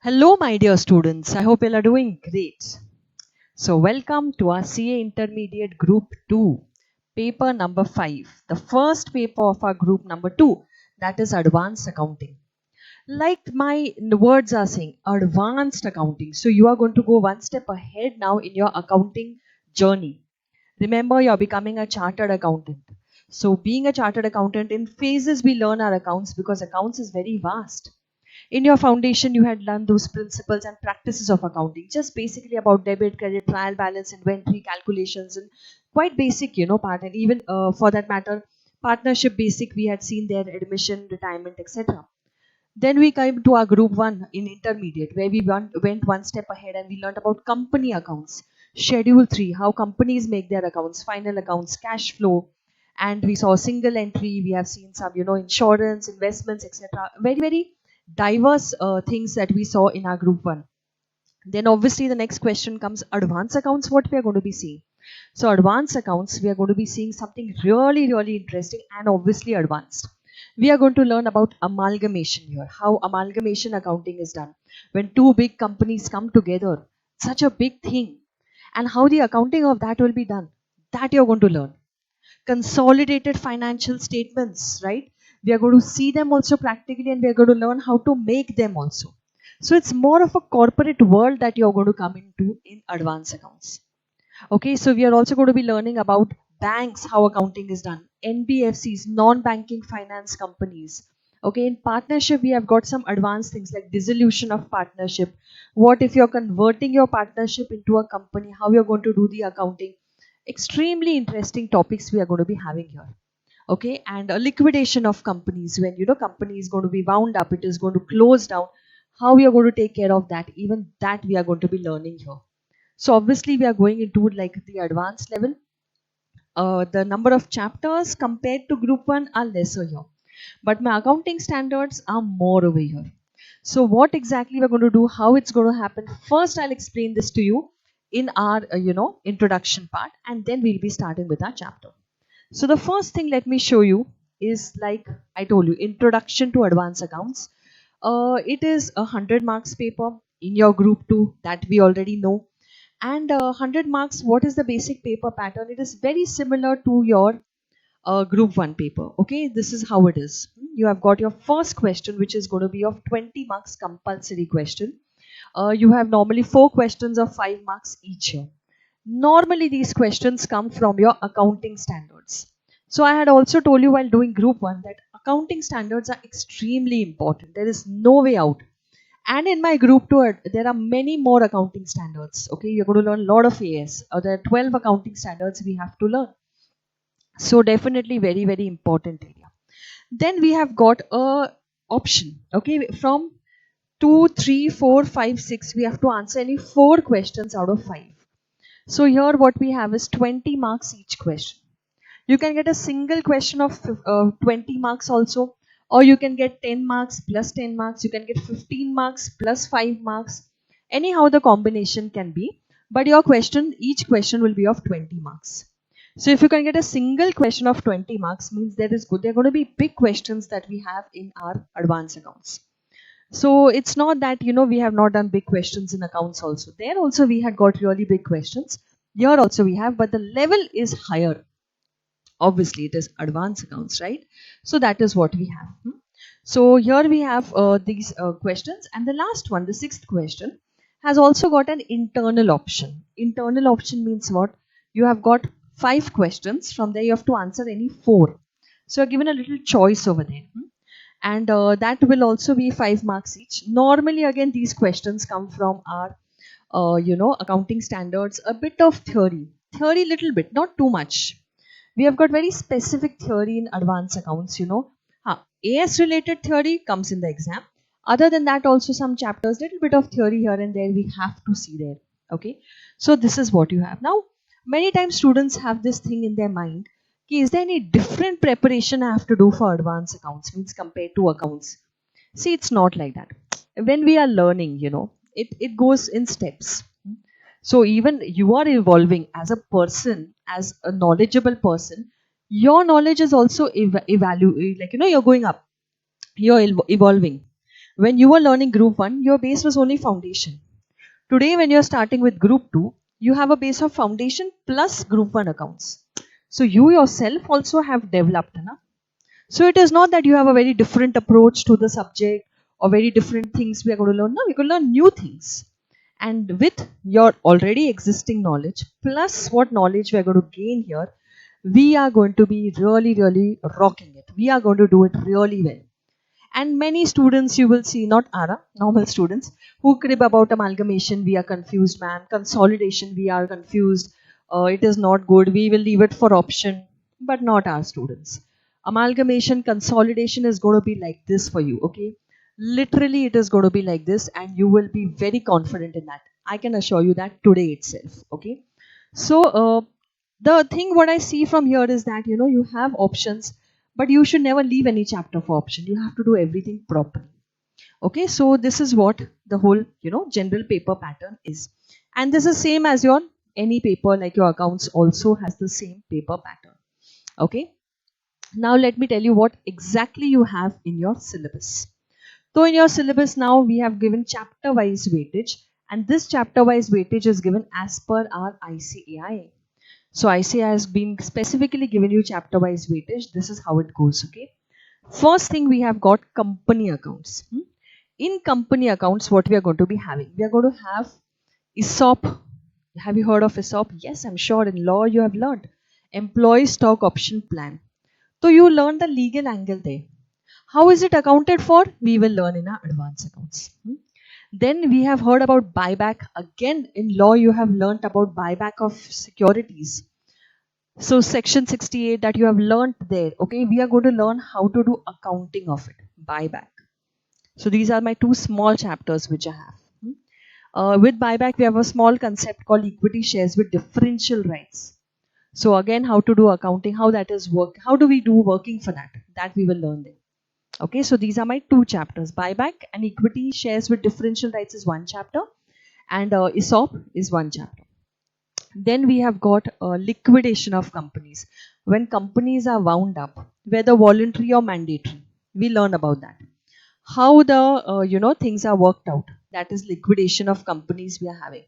Hello, my dear students. I hope you are doing great. So, welcome to our CA Intermediate Group 2, paper number 5, the first paper of our group number 2, that is Advanced Accounting. Like my words are saying, Advanced Accounting. So, you are going to go one step ahead now in your accounting journey. Remember, you're becoming a chartered accountant. So, being a chartered accountant, in phases we learn our accounts because accounts is very vast. In your foundation you had learned those principles and practices of accounting, just basically about debit, credit, trial balance, inventory calculations, and quite basic, part. And even for that matter, partnership basic we had seen there, admission, retirement, etc. Then we came to our group 1 in intermediate, where we went one step ahead and we learned about company accounts, schedule 3, how companies make their accounts, final accounts, cash flow. And we saw single entry, we have seen some, insurance, investments, etc. Very, very diverse things that we saw in our group 1. Then obviously the next question comes, advanced accounts, what we are going to be seeing. So advanced accounts, we are going to be seeing something really, really interesting and obviously advanced. We are going to learn about amalgamation here, how amalgamation accounting is done. When two big companies come together, such a big thing, and how the accounting of that will be done, that you're going to learn. Consolidated financial statements, right? We are going to see them also practically, and we are going to learn how to make them also. So it's more of a corporate world that you're going to come into in advanced accounts. Okay, so we are also going to be learning about banks, how accounting is done, NBFCs, non-banking finance companies. Okay, in partnership, we have got some advanced things like dissolution of partnership. What if you're converting your partnership into a company, how you're going to do the accounting. Extremely interesting topics we are going to be having here. Okay, and a liquidation of companies, when company is going to be wound up, it is going to close down, how we are going to take care of that, even that we are going to be learning here. So obviously we are going into like the advanced level. The number of chapters compared to group 1 are lesser here, but my accounting standards are more over here. So what exactly we're going to do, how it's going to happen, first I'll explain this to you in our introduction part, and then we'll be starting with our chapter. So the first thing let me show you is, like I told you, introduction to advanced accounts. It is 100 marks paper in your group 2, that we already know. And 100 marks, what is the basic paper pattern? It is very similar to your group 1 paper. Okay, this is how it is. You have got your first question, which is going to be of 20 marks compulsory question. You have normally 4 questions of 5 marks each year. Normally these questions come from your accounting standards. So I had also told you while doing group 1 that accounting standards are extremely important. There is no way out. And in my group 2, there are many more accounting standards. Okay, you're going to learn a lot of AS. There are 12 accounting standards we have to learn. So definitely very, very important area. Then we have got a option. Okay, from 2, 3, 4, 5, 6, we have to answer any 4 questions out of 5. So here what we have is 20 marks each question. You can get a single question of 20 marks also, or you can get 10 marks plus 10 marks. You can get 15 marks plus 5 marks. Anyhow the combination can be, but your question, each question will be of 20 marks. So if you can get a single question of 20 marks, means there is good. There are going to be big questions that we have in our advanced accounts. So it's not that, we have not done big questions in accounts also. There also we had got really big questions. Here also we have, but the level is higher. Obviously it is advanced accounts, right? So that is what we have. So here we have these questions, and the last one, the sixth question, has also got an internal option. Internal option means what? You have got 5 questions. From there you have to answer any 4. So you're given a little choice over there. And that will also be 5 marks each. Normally again these questions come from our accounting standards. A bit of theory little bit, not too much. We have got very specific theory in advanced accounts. AS related theory comes in the exam. Other than that also some chapters, little bit of theory here and there we have to see there. Okay, so this is what you have. Now many times students have this thing in their mind, is there any different preparation I have to do for advanced accounts, means compared to accounts? See, it's not like that. When we are learning, it goes in steps. So even you are evolving as a person, as a knowledgeable person, your knowledge is also you're going up, you're evolving. When you were learning group 1, your base was only foundation. Today, when you're starting with group 2, you have a base of foundation plus group 1 accounts. So you yourself also have developed. Na? So it is not that you have a very different approach to the subject or very different things we are going to learn. No, we're going to learn new things. And with your already existing knowledge plus what knowledge we are going to gain here, we are going to be really, really rocking it. We are going to do it really well. And many students you will see, not ARA, normal students, who crib about amalgamation, we are confused, man. Consolidation, we are confused. It is not good. We will leave it for option, but not our students. Amalgamation, consolidation is going to be like this for you, okay? Literally, it is going to be like this, and you will be very confident in that. I can assure you that today itself, okay? So, the thing what I see from here is that, you have options, but you should never leave any chapter for option. You have to do everything properly. Okay, so this is what the whole, general paper pattern is. And this is same as your any paper, like your accounts also has the same paper pattern. Okay, now let me tell you what exactly you have in your syllabus. So in your syllabus now we have given chapter wise weightage, and this chapter wise weightage is given as per our ICAI. So ICAI has been specifically given you chapter wise weightage. This is how it goes. Okay, first thing we have got company accounts. In company accounts, what we are going to be having? We are going to have ESOP. Have you heard of ESOP? Yes, I'm sure in law you have learned. Employee stock option plan. So you learn the legal angle there. How is it accounted for? We will learn in our advanced accounts. Then we have heard about buyback. Again, in law you have learnt about buyback of securities. So section 68 that you have learnt there. Okay, we are going to learn how to do accounting of it. Buyback. So these are my two small chapters which I have. With buyback, we have a small concept called equity shares with differential rights. So again, how to do accounting, how that is work, how do we do working for that? That we will learn there. Okay, so these are my two chapters. Buyback and equity shares with differential rights is one chapter, and ESOP is one chapter. Then we have got liquidation of companies. When companies are wound up, whether voluntary or mandatory, we learn about that. How the things are worked out. That is liquidation of companies we are having.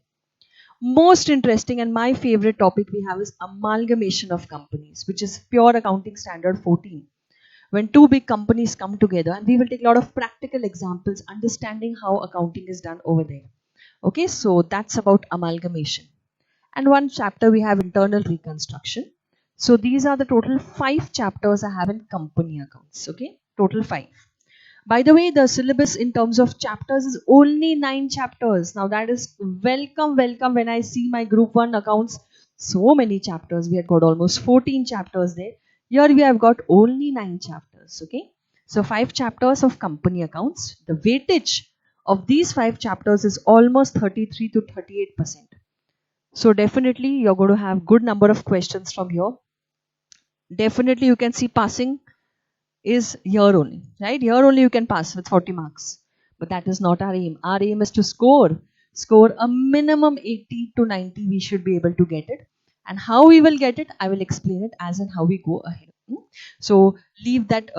Most interesting and my favorite topic we have is amalgamation of companies, which is pure accounting standard 14. When two big companies come together, and we will take a lot of practical examples, understanding how accounting is done over there. Okay, so that's about amalgamation. And one chapter we have internal reconstruction. So these are the total 5 chapters I have in company accounts. Okay, total 5. By the way, the syllabus in terms of chapters is only 9 chapters. Now that is welcome when I see my group 1 accounts. So many chapters. We had got almost 14 chapters there. Here we have got only 9 chapters. Okay. So 5 chapters of company accounts. The weightage of these 5 chapters is almost 33 to 38%. So definitely you're going to have good number of questions from here. Definitely you can see passing is here only, right? Here only you can pass with 40 marks. But that is not our aim. Our aim is to score a minimum 80 to 90. We should be able to get it. And how we will get it, I will explain it as in how we go ahead. So leave that,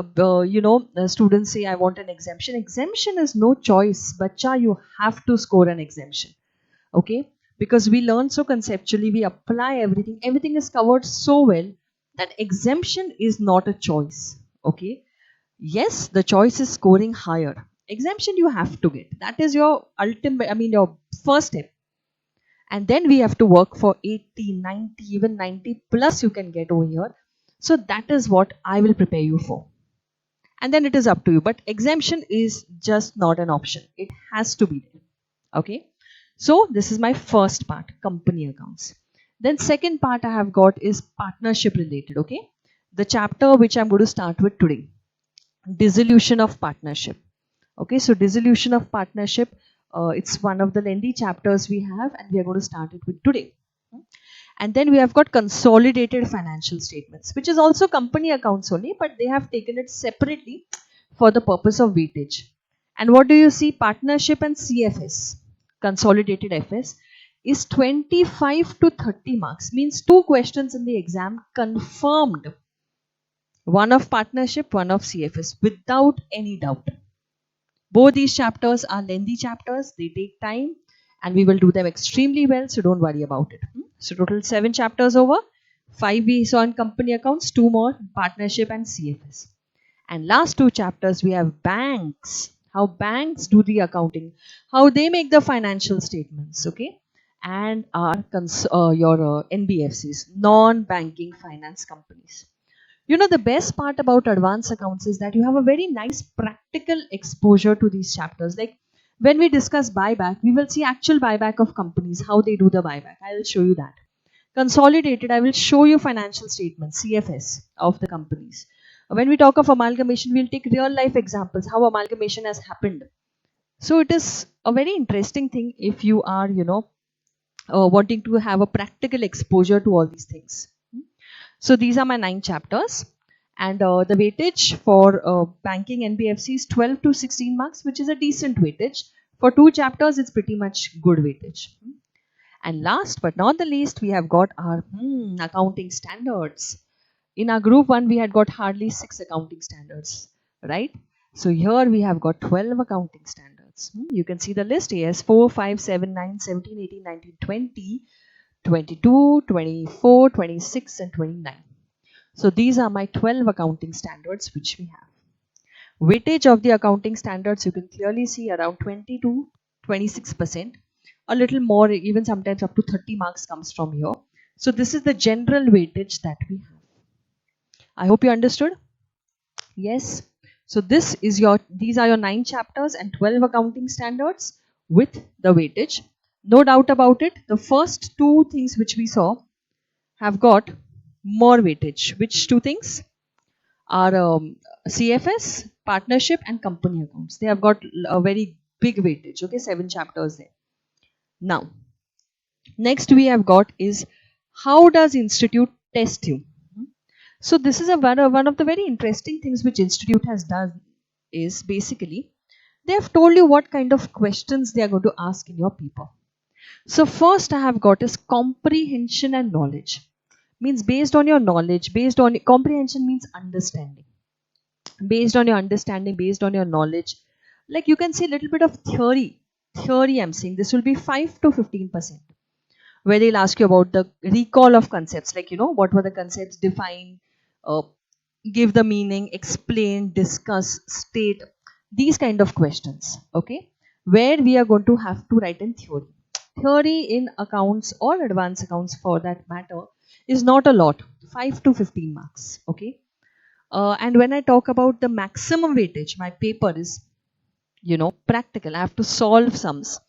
students say, I want an exemption. Exemption is no choice. Bacha, you have to score an exemption. Okay? Because we learn so conceptually, we apply everything. Everything is covered so well that exemption is not a choice. Okay? Yes, the choice is scoring higher. Exemption you have to get. That is your ultimate, your first step. And then we have to work for 80, 90, even 90 plus you can get over here. So that is what I will prepare you for. And then it is up to you. But exemption is just not an option. It has to be there. Okay. So this is my first part, company accounts. Then second part I have got is partnership related. Okay. The chapter which I'm going to start with today. Dissolution of partnership. Okay, so dissolution of partnership, it's one of the lengthy chapters we have, and we are going to start it with today. And then we have got consolidated financial statements, which is also company accounts only, but they have taken it separately for the purpose of weightage. And what do you see? Partnership and CFS, consolidated FS, is 25 to 30 marks, means 2 questions in the exam confirmed. One of partnership, one of CFS, without any doubt. Both these chapters are lengthy chapters. They take time and we will do them extremely well. So don't worry about it. So total 7 chapters over. 5 we saw in company accounts, 2 more partnership and CFS. And last 2 chapters we have banks. How banks do the accounting. How they make the financial statements. Okay. And your NBFCs, non-banking finance companies. You know, the best part about advanced accounts is that you have a very nice practical exposure to these chapters. Like when we discuss buyback, we will see actual buyback of companies, how they do the buyback. I will show you that. Consolidated, I will show you financial statements, CFS of the companies. When we talk of amalgamation, we'll take real life examples, how amalgamation has happened. So it is a very interesting thing if you are, wanting to have a practical exposure to all these things. So these are my 9 chapters, and the weightage for banking NBFC is 12 to 16 marks, which is a decent weightage. For 2 chapters, it's pretty much good weightage. And last but not the least, we have got our accounting standards. In our group 1, we had got hardly 6 accounting standards, right? So here we have got 12 accounting standards. You can see the list. AS 4, 5, 7, 9, 17, 18, 19, 20. 22, 24, 26 and 29. So these are my 12 accounting standards which we have. Weightage of the accounting standards, you can clearly see around 20 to 26%. A little more, even sometimes up to 30 marks comes from here. So this is the general weightage that we have. I hope you understood. Yes. So these are your 9 chapters and 12 accounting standards with the weightage. No doubt about it, the first 2 things which we saw have got more weightage. Which 2 things are CFS, partnership and company accounts. They have got a very big weightage. Okay, 7 chapters there. Now, next we have got is how does institute test you? So this is one of the very interesting things which institute has done is basically they have told you what kind of questions they are going to ask in your paper. So first I have got is comprehension and knowledge. Means based on your knowledge, based on comprehension means understanding. Based on your understanding, based on your knowledge, like you can see a little bit of theory. I'm saying this will be 5 to 15%. Where they'll ask you about the recall of concepts, like what were the concepts, define, give the meaning, explain, discuss, state, these kind of questions. Okay, where we are going to have to write in theory. Theory in accounts or advanced accounts for that matter is not a lot, 5 to 15 marks. Okay, and when I talk about the maximum weightage, my paper is practical. I have to solve sums.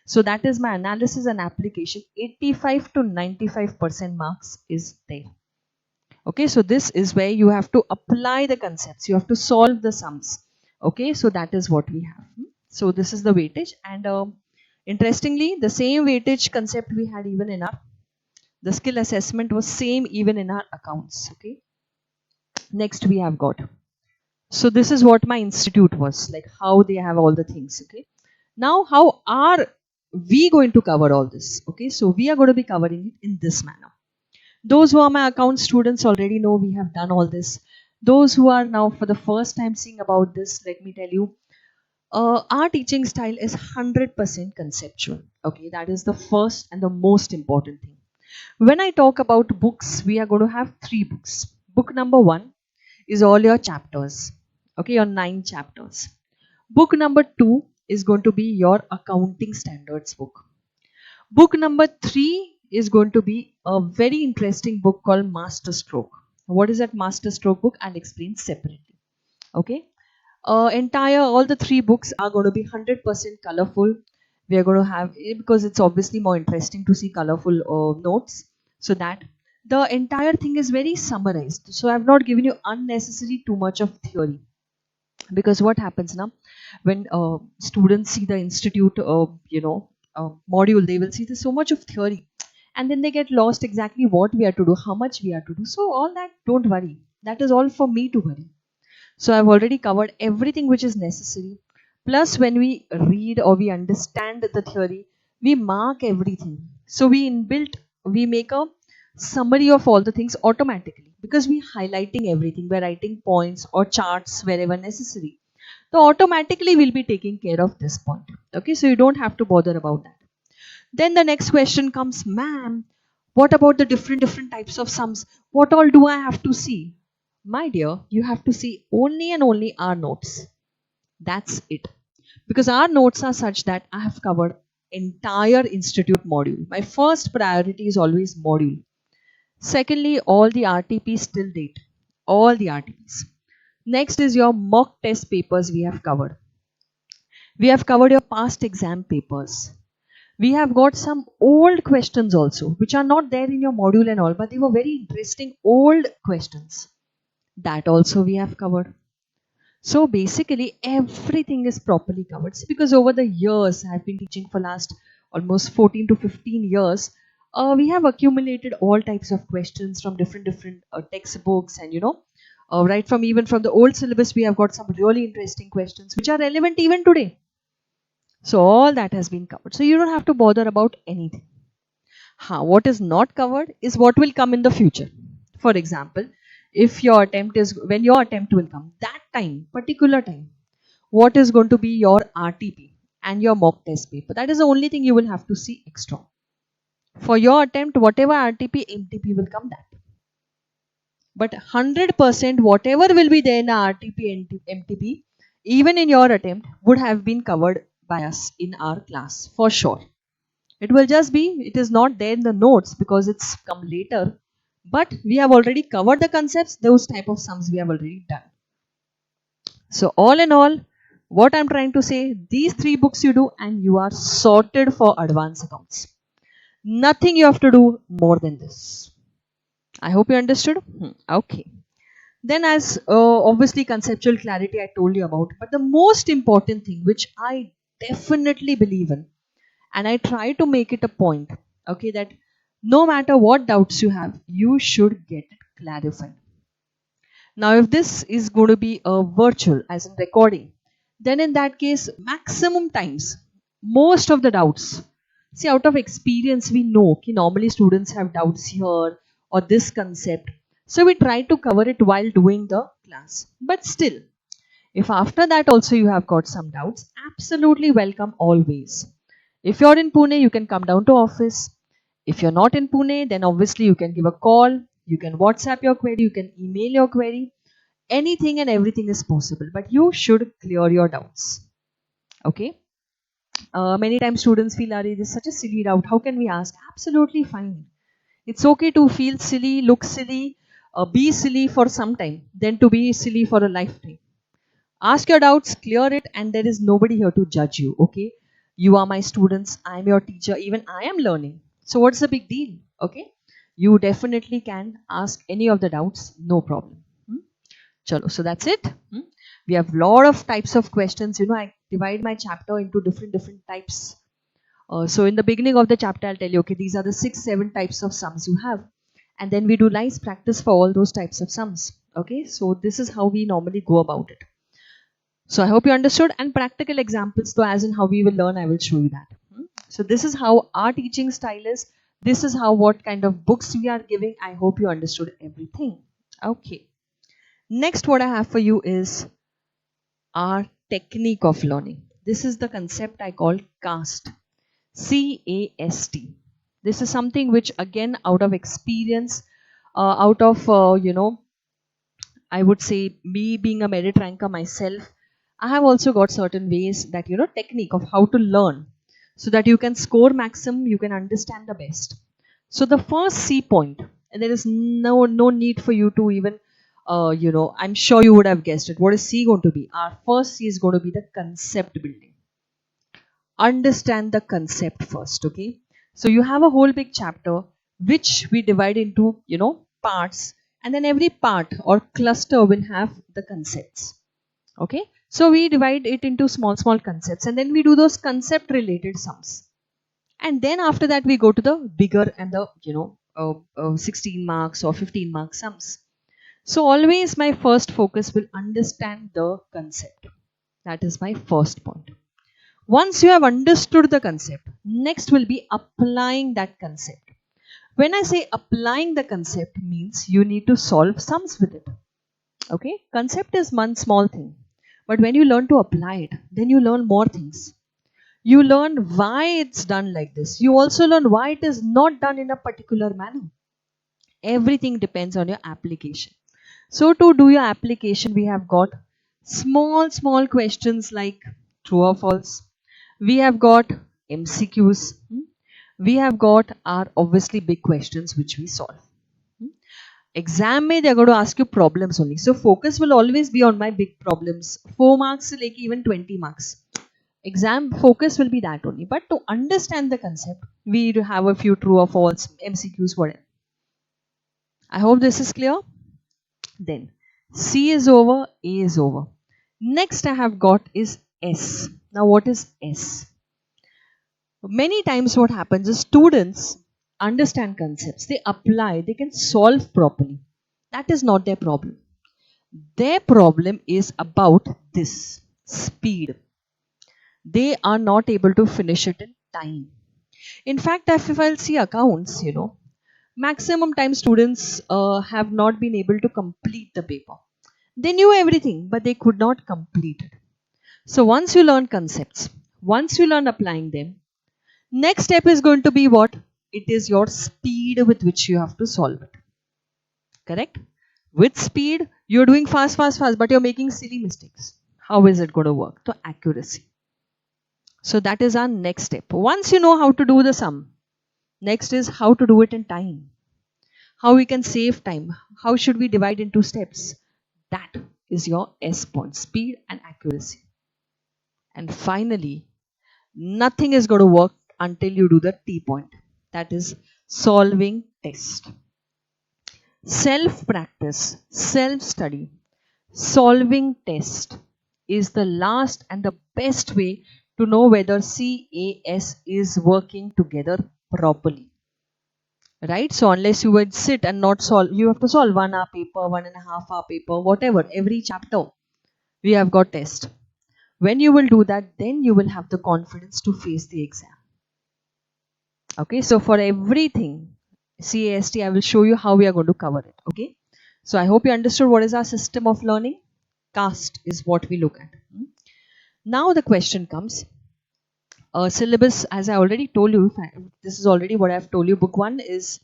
So that is my analysis and application. 85 to 95% marks is there. Okay, so this is where you have to apply the concepts. You have to solve the sums. Okay, so that is what we have. So this is the weightage, and interestingly, the same weightage concept we had even in our the skill assessment was same even in our accounts. Okay. Next we have got. So this is what my institute was like, how they have all the things. Okay. Now how are we going to cover all this? Okay. So we are going to be covering it in this manner. Those who are my account students already know we have done all this. Those who are now for the first time seeing about this, let me tell you, our teaching style is 100% conceptual. Okay, that is the first and the most important thing. When I talk about books, we are going to have 3 books. Book number 1 is all your chapters. Okay, your 9 chapters. Book number 2 is going to be your accounting standards book. Book number 3 is going to be a very interesting book called Master Stroke. What is that Master Stroke book? I'll explain separately. Okay. All the 3 books are going to be 100% colorful. We are going to have, because it's obviously more interesting to see colorful notes. So that the entire thing is very summarized. So I've not given you unnecessary too much of theory. Because what happens now, when students see the institute, module, they will see there's so much of theory. And then they get lost exactly what we are to do, how much we are to do. So all that, don't worry. That is all for me to worry. So I've already covered everything which is necessary. Plus, when we read or we understand the theory, we mark everything. So we make a summary of all the things automatically because we're highlighting everything. We're writing points or charts wherever necessary. So automatically we'll be taking care of this point. Okay, so you don't have to bother about that. Then the next question comes, ma'am, what about the different types of sums? What all do I have to see? My dear, you have to see only and only our notes. That's it. Because our notes are such that I have covered entire institute module. My first priority is always module. Secondly, all the RTPs till date. All the RTPs. Next is your mock test papers we have covered. We have covered your past exam papers. We have got some old questions also, which are not there in your module and all, but they were very interesting old questions. That also we have covered. So basically everything is properly covered. See, because over the years I've been teaching for last almost 14 to 15 years, we have accumulated all types of questions from different textbooks, and right from even from the old syllabus we have got some really interesting questions which are relevant even today. So all that has been covered. So you don't have to bother about anything. What is not covered is what will come in the future. For example, if your attempt is, when your attempt will come, that time, particular time, what is going to be your RTP and your mock test paper. That is the only thing you will have to see extra. For your attempt, whatever RTP, MTP will come that. But 100% whatever will be there in the RTP, MTP, even in your attempt, would have been covered by us in our class for sure. It will just be, it is not there in the notes because it's come later, but we have already covered the concepts. Those type of sums we have already done. So all in all, what I'm trying to say, these 3 books you do and you are sorted for advanced accounts. Nothing you have to do more than this. I hope you understood. Okay. Then as obviously conceptual clarity I told you about, but the most important thing which I definitely believe in, and I try to make it a point, okay, that no matter what doubts you have, you should get it clarified. Now if this is going to be a virtual as in recording, then in that case maximum times most of the doubts, see, out of experience we know that normally students have doubts here or this concept, so we try to cover it while doing the class. But still, if after that also you have got some doubts, absolutely welcome always. If you're in Pune, you can come down to office. If you're not in Pune, then obviously you can give a call, you can WhatsApp your query, you can email your query. Anything and everything is possible, but you should clear your doubts. Okay? Many times students feel, this is such a silly doubt. How can we ask? Absolutely fine. It's okay to feel silly, look silly, be silly for some time, than to be silly for a lifetime. Ask your doubts, clear it, and there is nobody here to judge you. Okay? You are my students, I am your teacher, even I am learning. So what's the big deal? Okay? You definitely can ask any of the doubts, no problem. Chalo, so that's it. We have lot of types of questions. I divide my chapter into different types. So in the beginning of the chapter, I'll tell you, okay, these are the 6-7 types of sums you have. And then we do nice practice for all those types of sums. Okay, so this is how we normally go about it. So I hope you understood, and practical examples, so as in how we will learn, I will show you that. So this is how our teaching style is. This is how, what kind of books we are giving. I hope you understood everything. Okay. Next, what I have for you is our technique of learning. This is the concept I call CAST. C-A-S-T. This is something which, again, out of experience, out of, I would say me being a merit ranker myself, I have also got certain ways that, technique of how to learn so that you can score maximum, you can understand the best. So the first C point, and there is no need for you to even, I'm sure you would have guessed it. What is C going to be? Our first C is going to be the concept building. Understand the concept first, okay? So you have a whole big chapter which we divide into, parts, and then every part or cluster will have the concepts. Okay, so we divide it into small concepts, and then we do those concept related sums, and then after that we go to the bigger and the 16 marks or 15 mark sums. So always my first focus will understand the concept. That is my first point. Once you have understood the concept, next will be applying that concept. When I say applying the concept, means you need to solve sums with it. Okay, concept is one small thing, But when you learn to apply it, then you learn more things. You learn why it's done like this. You also learn why it is not done in a particular manner. Everything depends on your application. So to do your application, we have got small questions like true or false. We have got MCQs. We have got our obviously big questions which we solve. Exam mein they are going to ask you problems only. So focus will always be on my big problems. 4 marks se leke even 20 marks. Exam focus will be that only. But to understand the concept, we have a few true or false, MCQs, whatever. I hope this is clear. Then C is over, A is over. Next I have got is S. Now what is S? Many times what happens is students understand concepts, they apply, they can solve properly. That is not their problem. Their problem is about this speed. They are not able to finish it in time. In fact, if I'll see accounts, maximum time students have not been able to complete the paper. They knew everything, but they could not complete it. So once you learn concepts, once you learn applying them, next step is going to be what? It is your speed with which you have to solve it. Correct? With speed, you're doing fast, but you're making silly mistakes. How is it going to work? So accuracy. So that is our next step. Once you know how to do the sum, next is how to do it in time. How we can save time. How should we divide into steps? That is your S point, speed and accuracy. And finally, nothing is going to work until you do the T point. That is solving test. Self-practice, self-study, solving test is the last and the best way to know whether CAS is working together properly. Right? So unless you would sit and not solve, you have to solve 1 hour paper, 1.5 hour paper, whatever, every chapter we have got test. When you will do that, then you will have the confidence to face the exam. Okay, so for everything, CAST, I will show you how we are going to cover it. Okay, so I hope you understood what is our system of learning. CAST is what we look at. Now the question comes, syllabus, as I already told you, this is already what I have told you. Book 1 is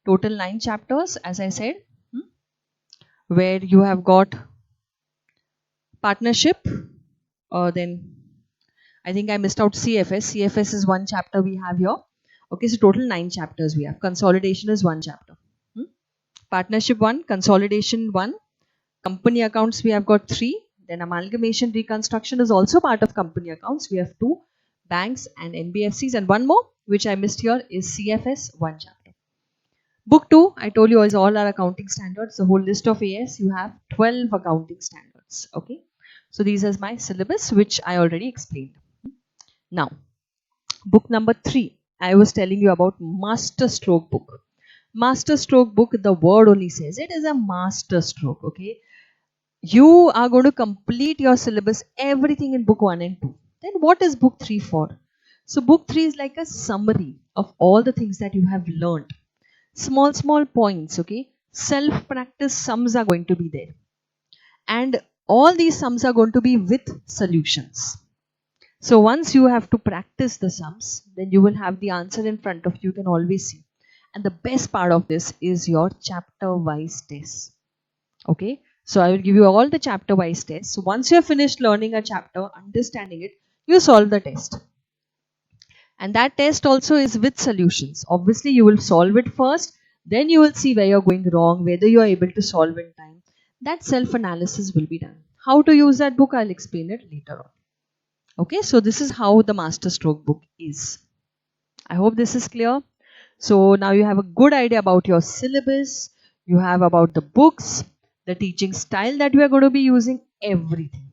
total 9 chapters, as I said, where you have got partnership, then I think I missed out CFS. CFS is 1 chapter we have here. Okay, so total 9 chapters we have. Consolidation is 1 chapter. Partnership 1, consolidation 1, company accounts we have got 3. Then amalgamation reconstruction is also part of company accounts. We have 2, banks and NBFCs, and 1 more which I missed here is CFS, 1 chapter. Book 2, I told you, is all our accounting standards. The whole list of AS, you have 12 accounting standards. Okay, so these is my syllabus which I already explained. Now, book number 3, I was telling you about master stroke book. Master stroke book, the word only says it is a master stroke. Okay, you are going to complete your syllabus, everything in book 1 and 2. Then what is book 3 for? So book 3 is like a summary of all the things that you have learned. Small points. Okay, self practice sums are going to be there, and all these sums are going to be with solutions. So once you have to practice the sums, then you will have the answer in front of you. You can always see. And the best part of this is your chapter wise test. Okay, so I will give you all the chapter wise tests. So once you have finished learning a chapter, understanding it, you solve the test. And that test also is with solutions. Obviously, you will solve it first, then you will see where you're going wrong, whether you are able to solve in time. That self-analysis will be done. How to use that book, I'll explain it later on. Okay, so this is how the master stroke book is. I hope this is clear. So now you have a good idea about your syllabus, you have about the books, the teaching style that we are going to be using, everything.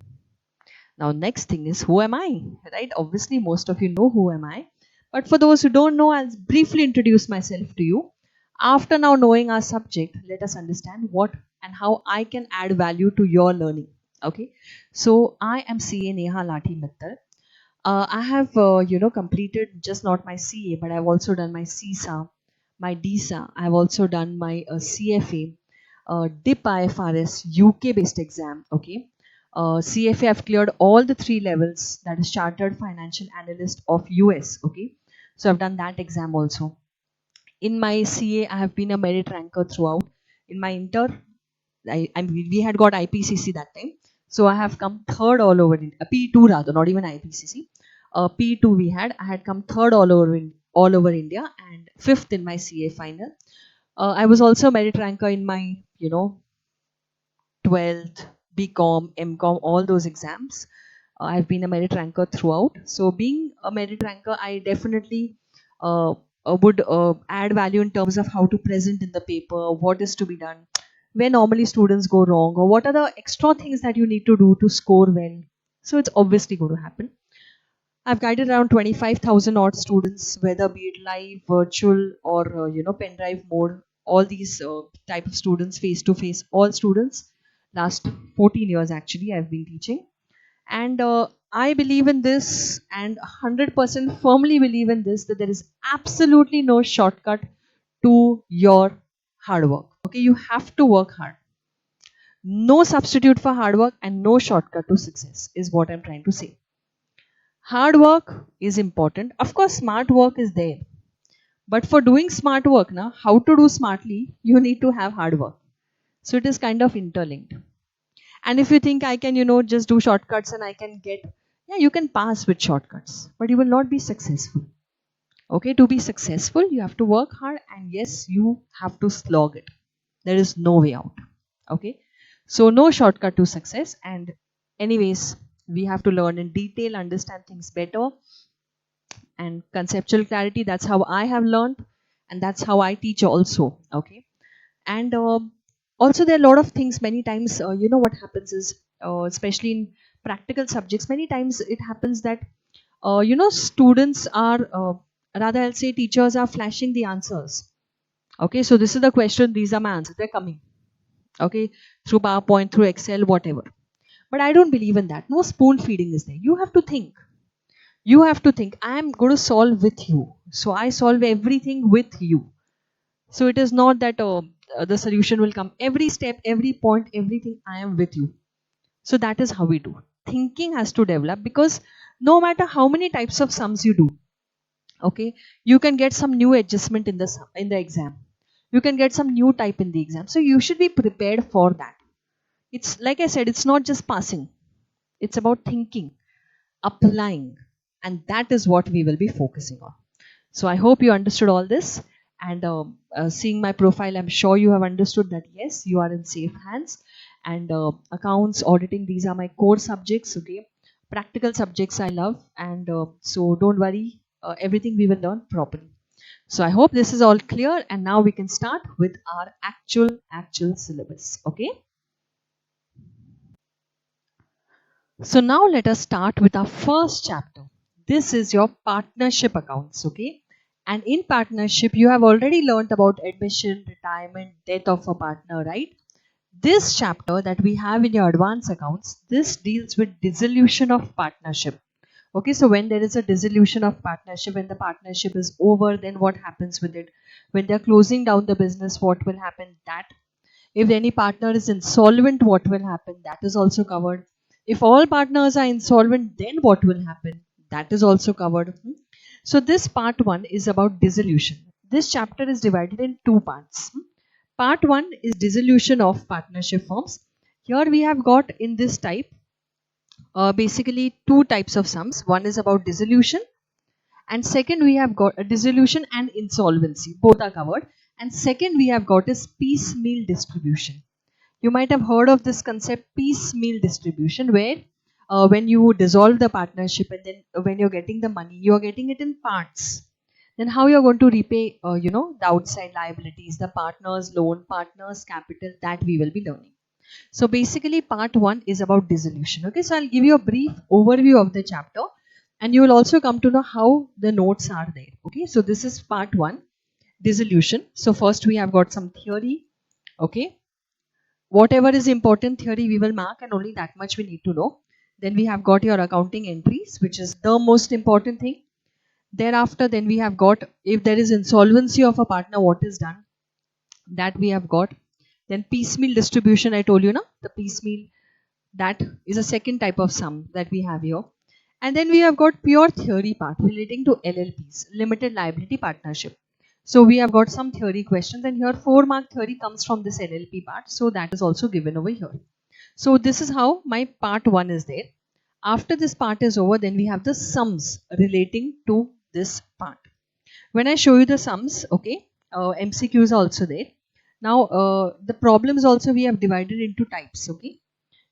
Now next thing is, who am I? Right? Obviously most of you know who am I. But for those who don't know, I'll briefly introduce myself to you. After now knowing our subject, let us understand what and how I can add value to your learning. Okay, so I am CA Neha Lathi Mittal. I have completed just not my CA, but I've also done my CISA, my DISA. I've also done my CFA, DIP IFRS UK based exam. Okay, CFA, I've cleared all the 3 levels, that is Chartered Financial Analyst of US. Okay, so I've done that exam also. In my CA, I have been a merit ranker throughout. In my inter, we had got IPCC that time, so I have come third all over in P2 rather, not even IPCC. P2 I had come third all over India and fifth in my CA final. I was also a merit ranker in my 12th, BCom, MCom, all those exams. I've been a merit ranker throughout. So being a merit ranker, I definitely would add value in terms of how to present in the paper, what is to be done, where normally students go wrong, or what are the extra things that you need to do to score well. So it's obviously going to happen. I've guided around 25,000 odd students, whether be it live, virtual, or pen drive mode. All these type of students, face to face, all students. Last 14 years actually, I've been teaching, and I believe in this, and 100% firmly believe in this, that there is absolutely no shortcut to your hard work. Okay, you have to work hard. No substitute for hard work, and no shortcut to success is what I'm trying to say. Hard work is important. Of course, smart work is there. But for doing smart work, now, how to do smartly, you need to have hard work. So it is kind of interlinked. And if you think I can, just do shortcuts and I can get, yeah, you can pass with shortcuts, but you will not be successful. Okay, to be successful, you have to work hard, and yes, you have to slog it. There is no way out. Okay, so no shortcut to success. And anyways, we have to learn in detail, understand things better, and conceptual clarity. That's how I have learned, and that's how I teach also. Okay, and also there are a lot of things. Many times, what happens is, especially in practical subjects, many times it happens that students are rather, I'll say, teachers are flashing the answers. Okay, so this is the question, these are my answers, they're coming. Okay, through PowerPoint, through Excel, whatever. But I don't believe in that. No spoon feeding is there. You have to think. You have to think, I am going to solve with you. So I solve everything with you. So it is not that the solution will come every step, every point, everything. I am with you. So that is how we do. Thinking has to develop, because no matter how many types of sums you do, okay, you can get some new adjustment in the exam. You can get some new type in the exam. So you should be prepared for that. It's like I said, it's not just passing. It's about thinking, applying, and that is what we will be focusing on. So I hope you understood all this, and seeing my profile, I'm sure you have understood that yes, you are in safe hands. And accounts, auditing, these are my core subjects. Okay, practical subjects I love, and so don't worry, everything we will learn properly. So I hope this is all clear, and now we can start with our actual syllabus. Okay. So now let us start with our first chapter. This is your partnership accounts, okay? And in partnership, you have already learned about admission, retirement, death of a partner, right? This chapter that we have in your advanced accounts, this deals with dissolution of partnership. Okay, so when there is a dissolution of partnership, when the partnership is over, then what happens with it? When they're closing down the business, what will happen? That. If any partner is insolvent, what will happen? That is also covered. If all partners are insolvent, then what will happen? That is also covered. So this part 1 is about dissolution. This chapter is divided in 2 parts. Part 1 is dissolution of partnership firms. Here we have got in this type basically 2 types of sums. One is about dissolution, and second we have got a dissolution and insolvency. Both are covered. And second we have got is piecemeal distribution. You might have heard of this concept, piecemeal distribution, where when you dissolve the partnership, and then when you're getting the money, you're getting it in parts. Then how you're going to repay, the outside liabilities, the partner's loan, partner's capital, that we will be learning. So basically part 1 is about dissolution. Okay, so I'll give you a brief overview of the chapter, and you will also come to know how the notes are there. Okay, so this is part 1, dissolution. So first we have got some theory. Okay, whatever is important theory we will mark, and only that much we need to know. Then we have got your accounting entries, which is the most important thing. Thereafter, then we have got, if there is insolvency of a partner, what is done, that we have got. Then piecemeal distribution, I told you, na, the piecemeal That is a second type of sum that we have here. And then we have got pure theory part relating to LLPs, limited liability partnership. So we have got some theory questions, and here 4-mark theory comes from this LLP part. So that is also given over here. So this is how my part 1 is there. After this part is over, then we have the sums relating to this part. When I show you the sums, okay, MCQs are also there. Now the problems also we have divided into types, okay.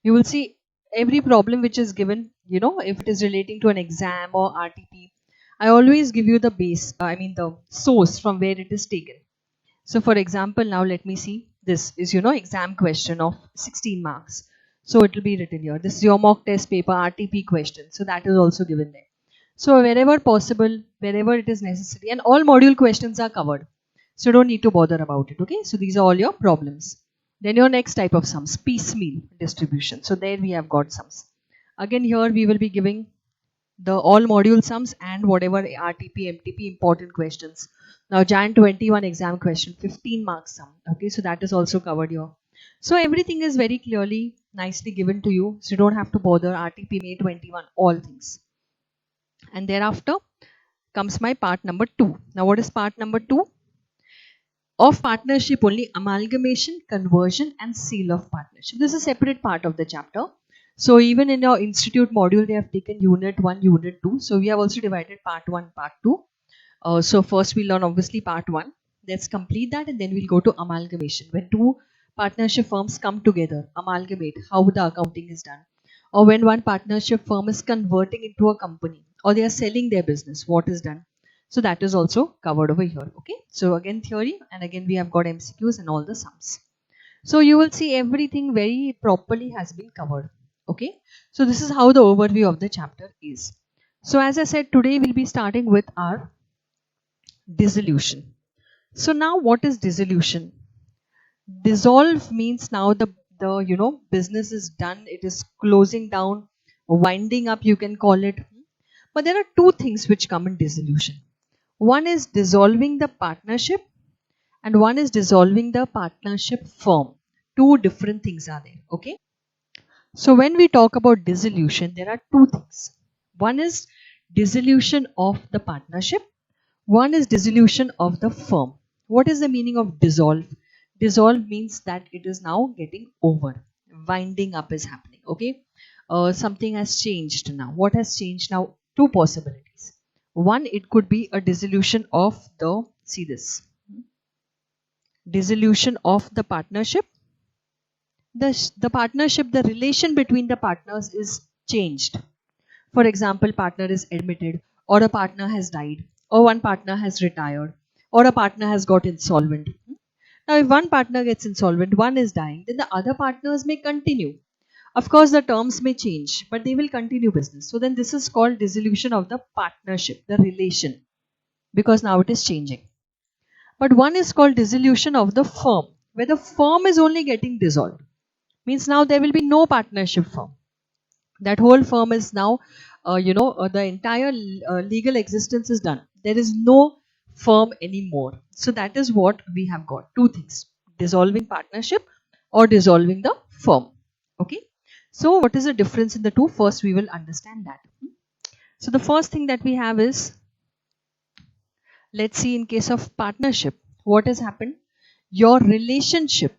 You will see every problem which is given, you know, if it is relating to an exam or RTP, I always give you the base, I mean the source from where it is taken. So for example, now let me see, this is, you know, exam question of 16 marks. So it will be written here. This is your mock test paper RTP question. So that is also given there. So wherever possible, wherever it is necessary, and all module questions are covered. So don't need to bother about it. Okay. So these are all your problems. Then your next type of sums, piecemeal distribution. So there we have got sums. Again here we will be giving the all module sums and whatever RTP, MTP important questions. Now Jan 21 exam question, 15 marks sum. Okay, so that is also covered here. So everything is very clearly, nicely given to you. So you don't have to bother RTP, May 21, all things. And thereafter comes my part number 2. Now what is part number 2? Of partnership only, amalgamation, conversion and seal of partnership. This is a separate part of the chapter. So even in your institute module, they have taken unit 1, unit 2. So we have also divided part 1, part 2. So first we'll learn obviously part 1. Let's complete that and then we'll go to amalgamation. When two partnership firms come together, amalgamate, how the accounting is done. Or when one partnership firm is converting into a company or they are selling their business, what is done. So that is also covered over here. Okay. So again theory, and again we have got MCQs and all the sums. So you will see everything very properly has been covered. Okay. So this is how the overview of the chapter is. So as I said, today we'll be starting with our dissolution. So now what is dissolution? Dissolve means now the business is done, it is closing down, winding up, you can call it. But there are two things which come in dissolution. One is dissolving the partnership and one is dissolving the partnership firm. Two different things are there. Okay. So when we talk about dissolution, there are two things. One is dissolution of the partnership. One is dissolution of the firm. What is the meaning of dissolve? Dissolve means that it is now getting over. Winding up is happening. Okay. Something has changed now. What has changed now? Two possibilities. One, it could be a dissolution of the, see this, dissolution of the partnership. The partnership, the relation between the partners is changed. For example, partner is admitted, or a partner has died, or one partner has retired, or a partner has got insolvent. Now, if one partner gets insolvent, one is dying, then the other partners may continue. Of course, the terms may change, but they will continue business. So then this is called dissolution of the partnership, the relation, because now it is changing. But one is called dissolution of the firm, where the firm is only getting dissolved. Means now there will be no partnership firm. That whole firm is now, the entire legal existence is done. There is no firm anymore. So that is what we have got. Two things. Dissolving partnership or dissolving the firm. Okay. So what is the difference in the two? First we will understand that. So the first thing that we have is, let's see in case of partnership, what has happened? Your relationship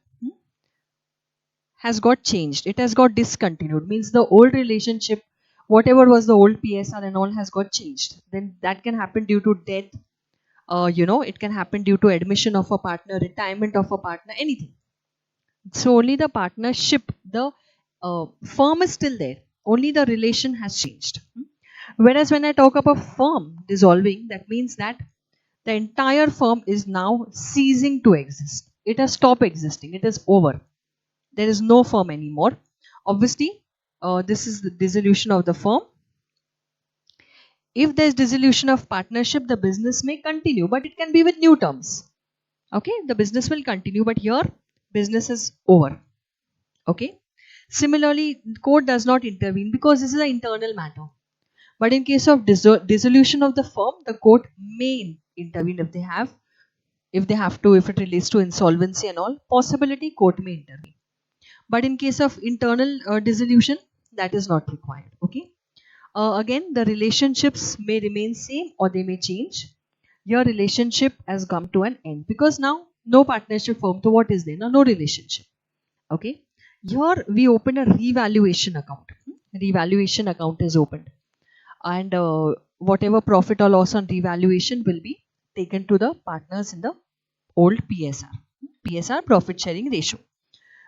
has got changed. It has got discontinued. Means the old relationship, whatever was the old PSR and all has got changed. Then that can happen due to death. It can happen due to admission of a partner, retirement of a partner, anything. So only the partnership, the firm is still there. Only the relation has changed. Whereas when I talk about firm dissolving, that means that the entire firm is now ceasing to exist. It has stopped existing. It is over. There is no firm anymore. Obviously, this is the dissolution of the firm. If there is dissolution of partnership, the business may continue, but it can be with new terms. Okay, the business will continue, but here business is over. Okay. Similarly, court does not intervene because this is an internal matter. But in case of dissolution of the firm, the court may intervene if they have to, if it relates to insolvency and all. Possibility, court may intervene. But in case of internal dissolution, that is not required. Okay. Again, the relationships may remain same or they may change. Your relationship has come to an end because now no partnership firm. So what is there? Now no relationship. Okay. Here we open a revaluation account. Revaluation account is opened, and whatever profit or loss on revaluation will be taken to the partners in the old PSR. PSR, profit sharing ratio.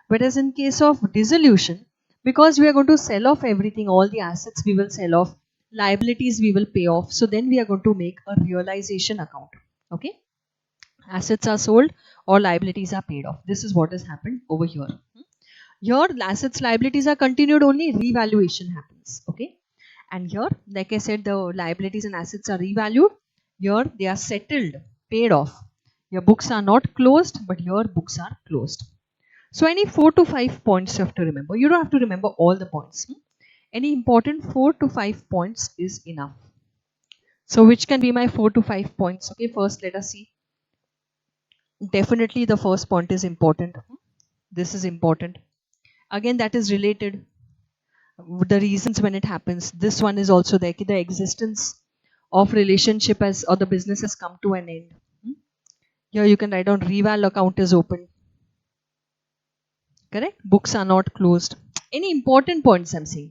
Whereas in case of dissolution, because we are going to sell off everything, all the assets we will sell off, liabilities we will pay off. So then we are going to make a realization account. Okay. Assets are sold or liabilities are paid off. This is what has happened over here. Here assets liabilities are continued, only revaluation happens. Okay. And here, like I said, the liabilities and assets are revalued. Here they are settled, paid off. Your books are not closed, but your books are closed. So any 4 to 5 points you have to remember. You don't have to remember all the points. Any important 4 to 5 points is enough. So which can be my 4 to 5 points? Okay, first let us see. Definitely the first point is important. This is important. Again, that is related. The reasons when it happens. This one is also there. The existence of relationship as or the business has come to an end. Here you can write down reval account is open. Correct? Books are not closed. Any important points I'm saying.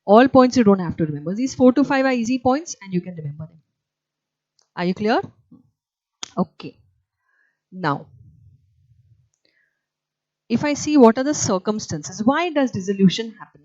All points you don't have to remember. These 4 to 5 are easy points and you can remember them. Are you clear? Okay. Now, if I see what are the circumstances, why does dissolution happen?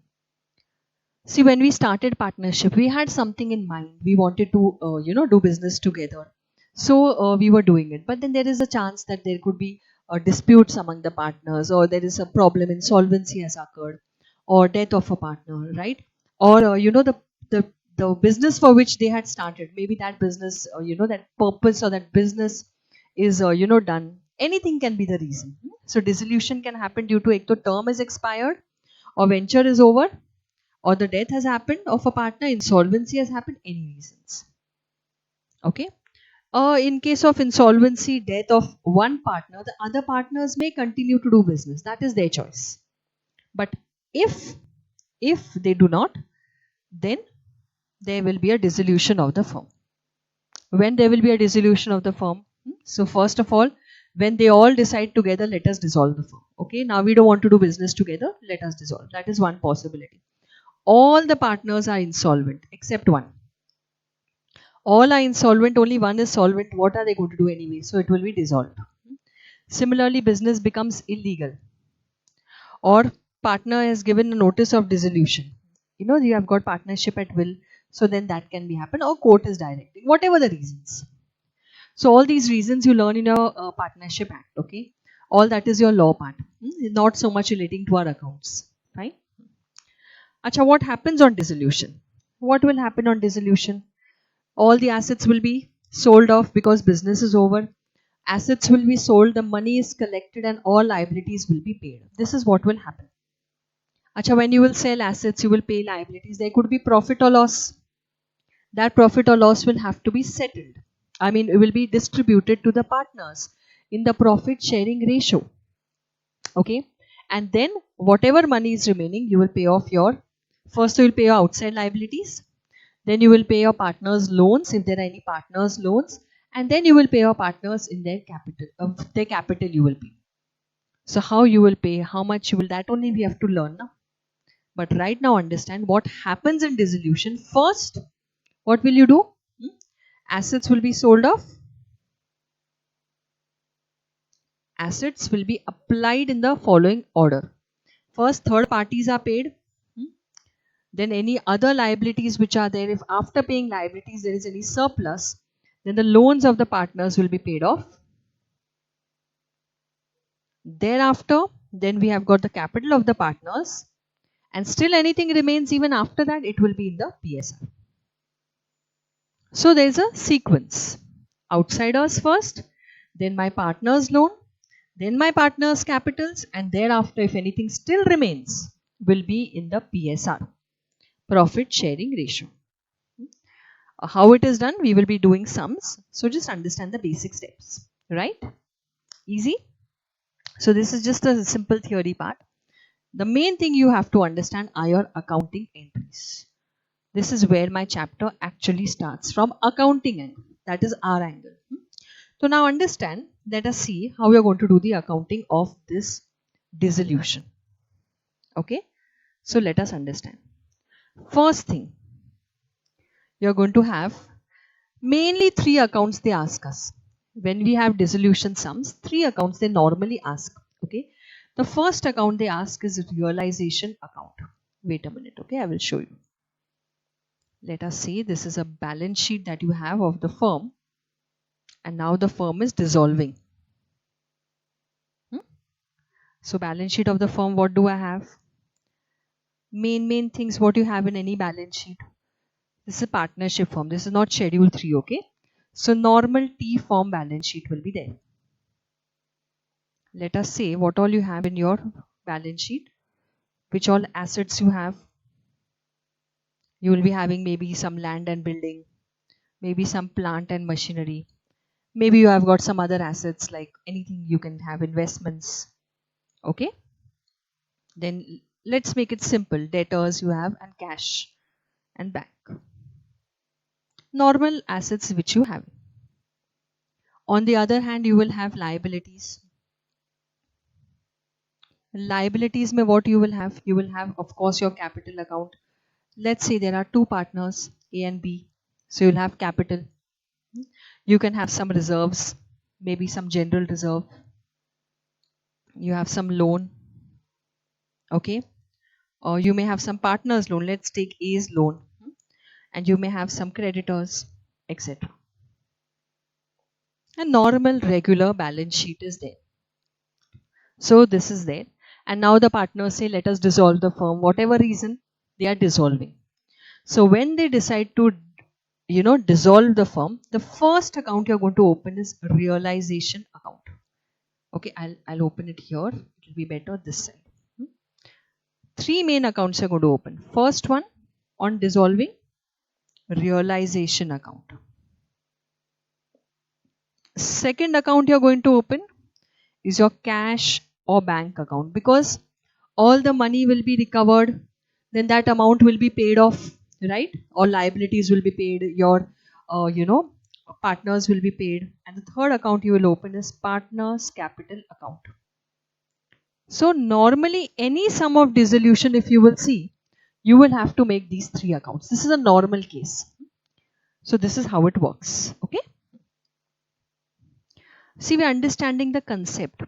See, when we started partnership, we had something in mind. We wanted to, do business together. So we were doing it. But then there is a chance that there could be disputes among the partners, or there is a problem, insolvency has occurred, or death of a partner, right? Or the business for which they had started, maybe that business, that purpose or that business is done. Anything can be the reason. So dissolution can happen due to either term is expired, or venture is over, or the death has happened of a partner, insolvency has happened, any reasons. Okay. In case of insolvency, death of one partner, the other partners may continue to do business. That is their choice. But if they do not, then there will be a dissolution of the firm. When there will be a dissolution of the firm? So first of all, when they all decide together, let us dissolve the firm. Okay, now we don't want to do business together, let us dissolve. That is one possibility. All the partners are insolvent except one. All are insolvent, only one is solvent. What are they going to do anyway? So it will be dissolved. Similarly, business becomes illegal, or partner has given a notice of dissolution. You have got partnership at will, so then that can be happen, or court is directing, whatever the reasons. So all these reasons you learn in your partnership act. Okay, all that is your law part, not so much relating to our accounts. Right? Acha, what happens on dissolution? What will happen on dissolution? All the assets will be sold off because business is over. Assets will be sold, the money is collected, and all liabilities will be paid. This is what will happen. Acha, when you will sell assets, you will pay liabilities. There could be profit or loss. That profit or loss will have to be settled. I mean, it will be distributed to the partners in the profit sharing ratio. Okay. And then whatever money is remaining, you will pay off your, first you will pay your outside liabilities. Then you will pay your partners loans if there are any partners loans. And then you will pay your partners in their capital. Their capital you will pay. So how you will pay, how much you will, that only we have to learn now. But right now understand what happens in dissolution. First, what will you do? Assets will be sold off. Assets will be applied in the following order. First, third parties are paid. Then any other liabilities which are there, if after paying liabilities there is any surplus, then the loans of the partners will be paid off. Thereafter, then we have got the capital of the partners, and still anything remains even after that, it will be in the PSR. So there is a sequence. Outsiders first, then my partner's loan, then my partner's capitals, and thereafter if anything still remains will be in the PSR, profit sharing ratio. How it is done, we will be doing sums. So just understand the basic steps, right? Easy. So this is just a simple theory part. The main thing you have to understand are your accounting entries. This is where my chapter actually starts, from accounting angle. That is our angle. So now understand, let us see how we are going to do the accounting of this dissolution. Okay, so let us understand. First thing, you're going to have mainly three accounts they ask us. When we have dissolution sums, three accounts they normally ask. Okay, the first account they ask is realization account. Wait a minute, okay, I will show you. Let us say this is a balance sheet that you have of the firm, and now the firm is dissolving. So balance sheet of the firm, what do I have? Main things what you have in any balance sheet. This is a partnership firm. This is not schedule 3, okay? So normal T form balance sheet will be there. Let us say what all you have in your balance sheet, which all assets you have. You will be having maybe some land and building, maybe some plant and machinery. Maybe you have got some other assets like anything you can have, investments. Okay? Then let's make it simple. Debtors you have and cash and bank. Normal assets which you have. On the other hand, you will have liabilities. Liabilities mein what you will have? You will have, of course, your capital account. Let's say there are two partners, A and B. So you'll have capital. You can have some reserves, maybe some general reserve. You have some loan. Okay. Or you may have some partners loan. Let's take A's loan. And you may have some creditors, etc. A normal regular balance sheet is there. So this is there. And now the partners say, let us dissolve the firm. Whatever reason, they are dissolving. So when they decide to, dissolve the firm, the first account you're going to open is realization account. Okay, I'll open it here. It will be better this side. Three main accounts you're going to open. First one, on dissolving, realization account. Second account you're going to open is your cash or bank account, because all the money will be recovered, then that amount will be paid off, right? All liabilities will be paid, your partners will be paid. And the third account you will open is partners capital account. So normally any sum of dissolution, if you will see, you will have to make these three accounts. This is a normal case. So this is how it works. Okay, see, we're understanding the concept.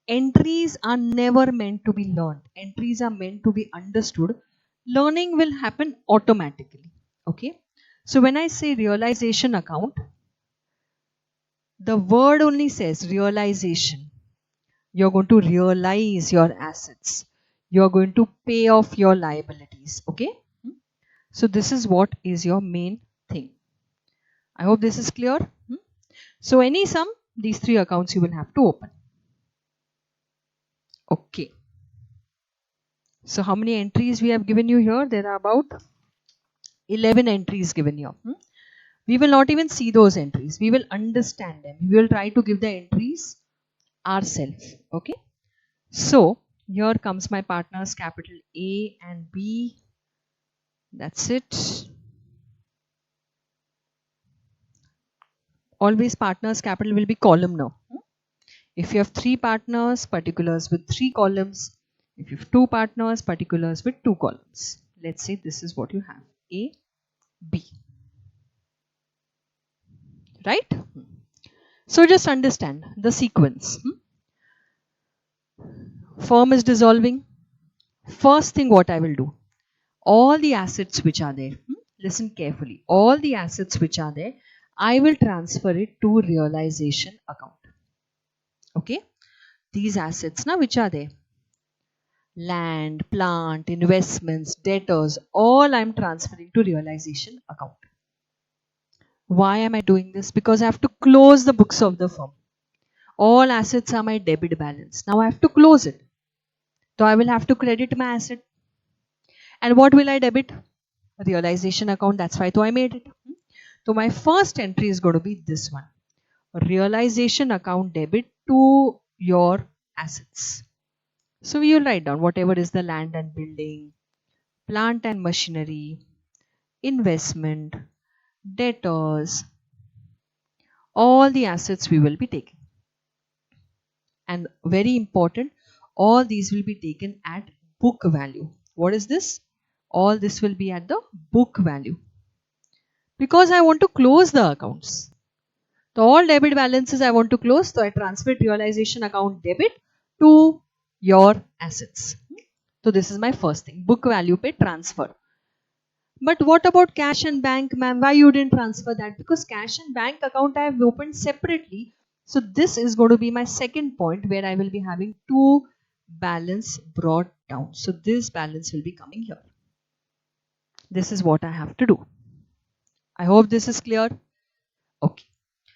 Entries are never meant to be learned. Entries are meant to be understood. Learning will happen automatically. Okay. So when I say realization account, the word only says realization. You're going to realize your assets. You're going to pay off your liabilities. Okay. So this is what is your main thing. I hope this is clear. So any sum, these three accounts you will have to open. Okay. So how many entries we have given you here? There are about 11 entries given here. We will not even see those entries. We will understand them. We will try to give the entries ourselves. Okay. So here comes my partners capital A and B. That's it. Always partners capital will be columnar. If you have three partners, particulars with three columns. If you have two partners, particulars with two columns. Let's say this is what you have. A, B. Right? So just understand the sequence. Firm is dissolving. First thing what I will do, all the assets which are there, listen carefully, all the assets which are there, I will transfer it to realization account. Okay, these assets now which are there, land, plant, investments, debtors, all I'm transferring to realization account. Why am I doing this? Because I have to close the books of the firm. All assets are my debit balance. Now I have to close it. So I will have to credit my asset. And what will I debit? Realization account. That's why I made it. So my first entry is going to be this one. Realization account debit to your assets. So we will write down whatever is the land and building, plant and machinery, investment, debtors, all the assets we will be taking. And very important, all these will be taken at book value. What is this? All this will be at the book value. Because I want to close the accounts. So all debit balances I want to close. So I transfer realization account debit to your assets. So this is my first thing. Book value pe transfer. But what about cash and bank, ma'am? Why you didn't transfer that? Because cash and bank account I have opened separately. So this is going to be my second point where I will be having two balance brought down. So this balance will be coming here. This is what I have to do. I hope this is clear. Okay.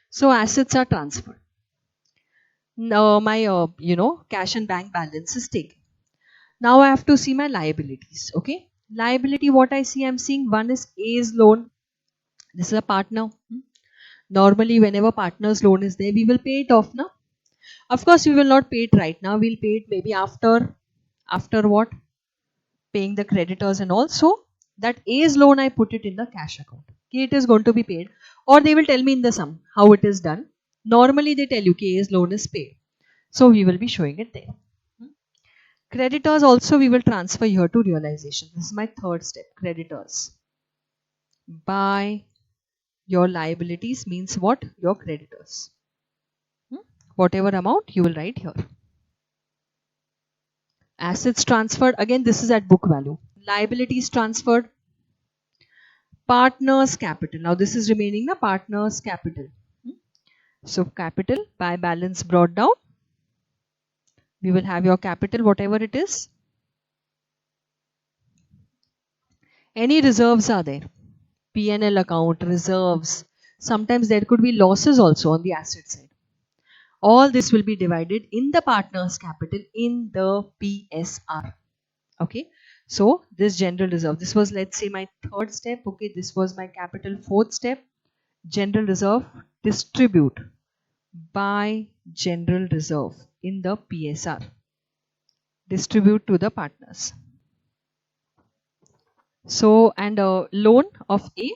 So assets are transferred. Now my cash and bank balance is taken. Now I have to see my liabilities. Okay. Liability, what I see, I'm seeing one is A's loan. This is a partner. Normally, whenever partner's loan is there, we will pay it off now. Of course, we will not pay it right now. We'll pay it maybe after what? Paying the creditors and also that A's loan, I put it in the cash account. Okay, it is going to be paid. Or they will tell me in the sum how it is done. Normally, they tell you A's loan is paid. So, we will be showing it there. Creditors also we will transfer here to realization. This is my third step. Creditors. By your liabilities means what? Your creditors. Whatever amount you will write here. Assets transferred, again this is at book value. Liabilities transferred. Partners capital. Now this is remaining the partners capital. So capital by balance brought down. We will have your capital whatever it is. Any reserves are there. P&L account, reserves. Sometimes there could be losses also on the asset side. All this will be divided in the partner's capital in the PSR. Okay. So this general reserve, this was let's say my third step. Okay. This was my capital fourth step. General reserve distribute by general reserve in the PSR. Distribute to the partners. So and a loan of A.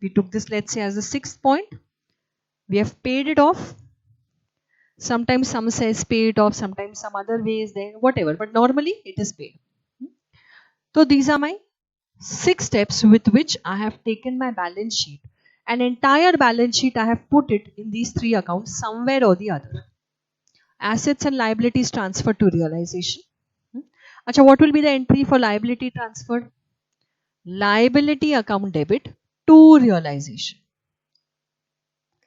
We took this let's say as the sixth point. We have paid it off. Sometimes some says pay it off, sometimes some other way is there, whatever. But normally it is paid. So these are my 6 steps with which I have taken my balance sheet. An entire balance sheet I have put it in these 3 accounts somewhere or the other. Assets and liabilities transferred to realization. Acha, what will be the entry for liability transferred? Liability account debit to realization.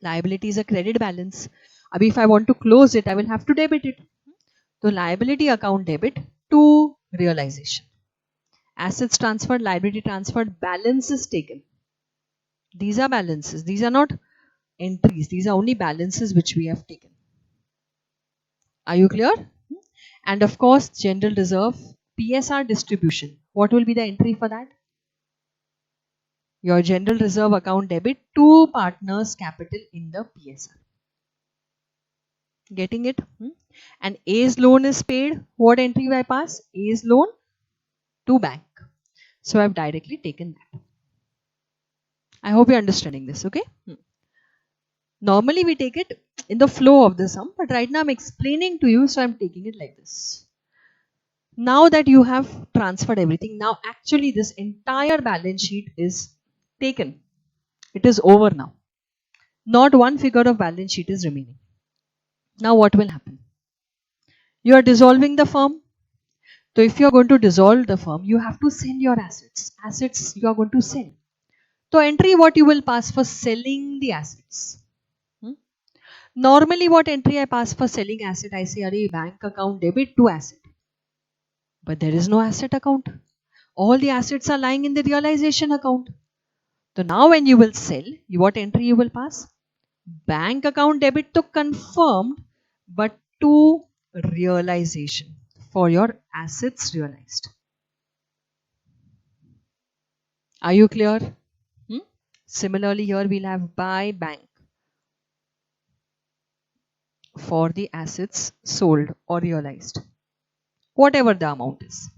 Liability is a credit balance. Abhi if I want to close it, I will have to debit it. So liability account debit to realization. Assets transferred, liability transferred, balances taken. These are balances. These are not entries. These are only balances which we have taken. Are you clear? And of course, general reserve, PSR distribution. What will be the entry for that? Your general reserve account debit to partners capital in the PSR. Getting it? And A's loan is paid. What entry will I pass? A's loan to bank. So I've directly taken that. I hope you're understanding this, okay? Normally we take it in the flow of the sum, but right now I'm explaining to you, so I'm taking it like this. Now that you have transferred everything, now actually this entire balance sheet is taken. It is over now. Not one figure of balance sheet is remaining. Now what will happen? You are dissolving the firm. So if you are going to dissolve the firm, you have to sell your assets. Assets you are going to sell. So entry what you will pass for selling the assets. Normally what entry I pass for selling asset? I say, Arey, bank account debit to asset. But there is no asset account. All the assets are lying in the realization account. So now when you will sell, what entry you will pass? Bank account debit to confirmed, but to realization for your assets realized. Are you clear? Similarly, here we'll have by bank for the assets sold or realized. whatever the amount is.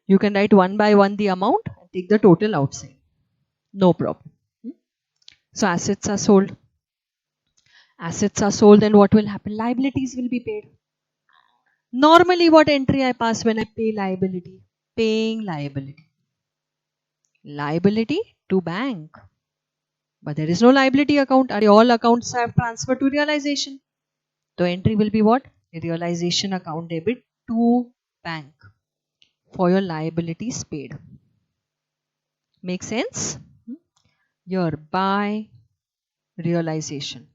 You can write one by one the amount and take the total outside. No problem. So assets are sold. Assets are sold, then what will happen? Liabilities will be paid. Normally, what entry I pass when I pay liability? Paying liability. Liability to bank. But there is no liability account. All accounts have transferred to realization. So entry will be what? Realization account debit to bank for your liabilities paid. Make sense? Your by realization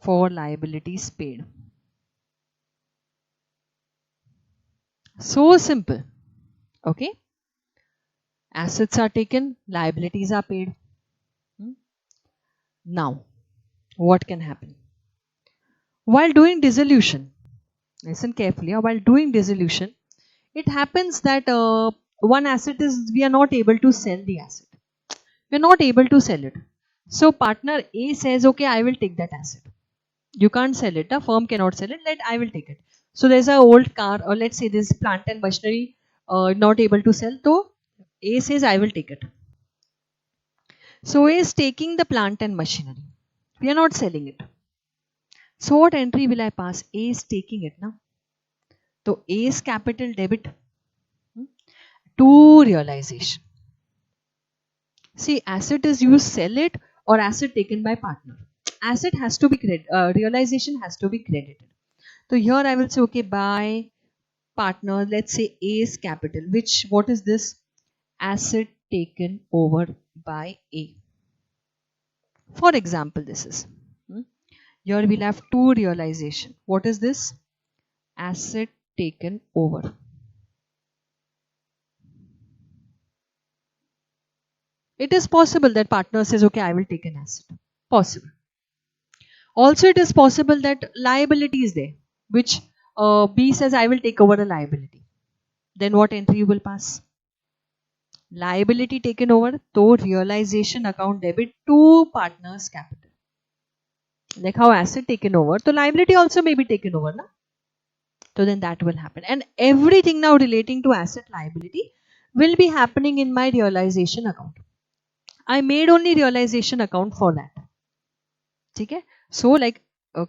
for liabilities paid. So simple. Okay. Assets are taken, liabilities are paid. Now, what can happen? While doing dissolution, listen carefully, while doing dissolution, it happens that one asset is, we are not able to sell the asset. We are not able to sell it. So partner A says, okay, I will take that asset. You can't sell it. The firm cannot sell it. I will take it. So there's an old car, or let's say this plant and machinery not able to sell. So A says, I will take it. So A is taking the plant and machinery. We are not selling it. So what entry will I pass? A is taking it now. So A's capital debit to realization. See, asset is you sell it or asset taken by partner. Asset has to be realization has to be credited. So here I will say, okay, by partner, let's say A's capital, what is this? Asset taken over by A. For example, this is. Here we'll have two realization. What is this? Asset taken over. It is possible that partner says, okay, I will take an asset. Possible. Also, it is possible that liability is there, which B says, I will take over a liability. Then what entry you will pass? Liability taken over, so realization account debit to partner's capital. Like how asset taken over, so liability also may be taken over. Na? So then that will happen. And everything now relating to asset liability will be happening in my realization account. I made only realization account for that. Okay? So like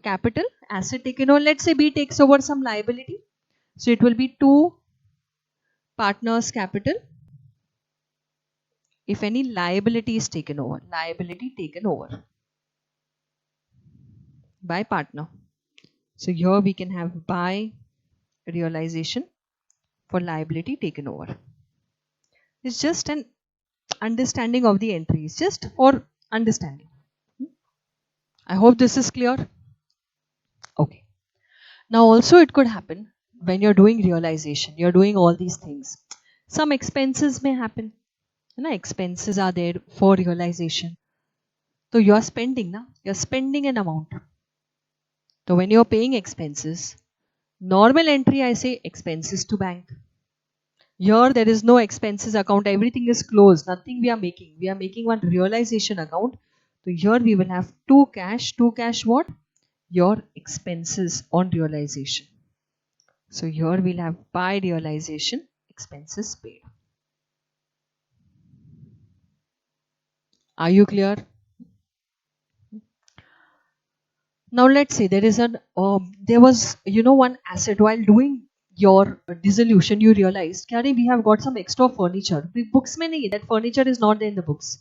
capital, asset taken over, let's say B takes over some liability. So it will be to partner's capital. If any liability is taken over, liability taken over by partner. So here we can have by realization for liability taken over. It's just an understanding of the entries, just for understanding. I hope this is clear. Okay. Now also it could happen when you're doing realization, you're doing all these things. Some expenses may happen. Expenses are there for realization. So you're spending, you're spending an amount. So when you're paying expenses, normal entry I say expenses to bank. Here there is no expenses account, everything is closed, nothing we are making. We are making one realization account. So here we will have to cash what? Your expenses on realization. So here we'll have by realization expenses paid. Are you clear? Now let's say there is there was one asset while doing your dissolution, you realized, Kyari, we have got some extra furniture. Books mein nahi, that furniture is not there in the books.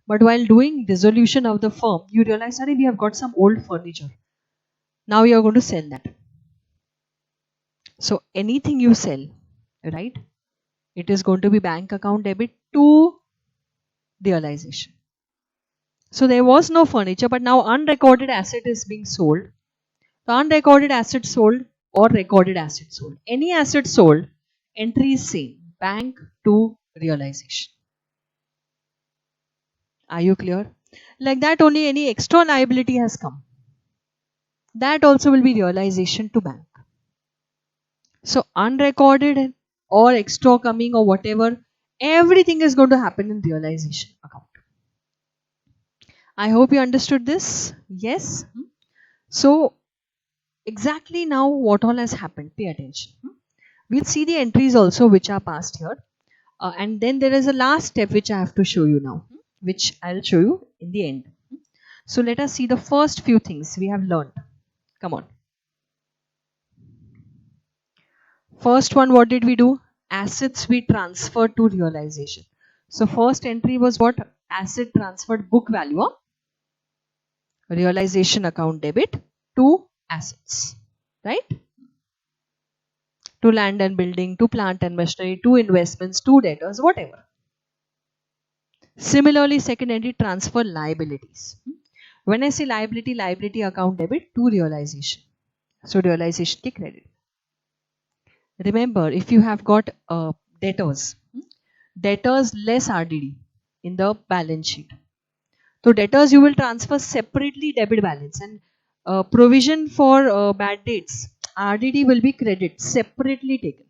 But while doing dissolution of the firm, you realize, Kyari, we have got some old furniture. Now you are going to sell that. So anything you sell, right? It is going to be bank account debit to realization. So there was no furniture, but now unrecorded asset is being sold. The unrecorded asset sold or recorded asset sold. Any asset sold, entry is same. Bank to realization. Are you clear? Like that only any extra liability has come. That also will be realization to bank. So unrecorded or extra coming or whatever, everything is going to happen in realization account. I hope you understood this. Yes. So exactly now what all has happened, pay attention. We'll see the entries also which are passed here. And then there is a last step which I have to show you now, which I'll show you in the end. So let us see the first few things we have learned. Come on. First one, what did we do? Assets we transferred to realization. So first entry was what? Asset transferred book value, realization account debit to assets, right? To land and building, to plant and machinery, to investments, to debtors, whatever. Similarly, second entry, transfer liabilities. When I say liability, liability account debit to realization. So realization ki credit. Remember, if you have got debtors, debtors less RDD in the balance sheet. So debtors you will transfer separately debit balance, and provision for bad debts, RDD will be credit separately taken.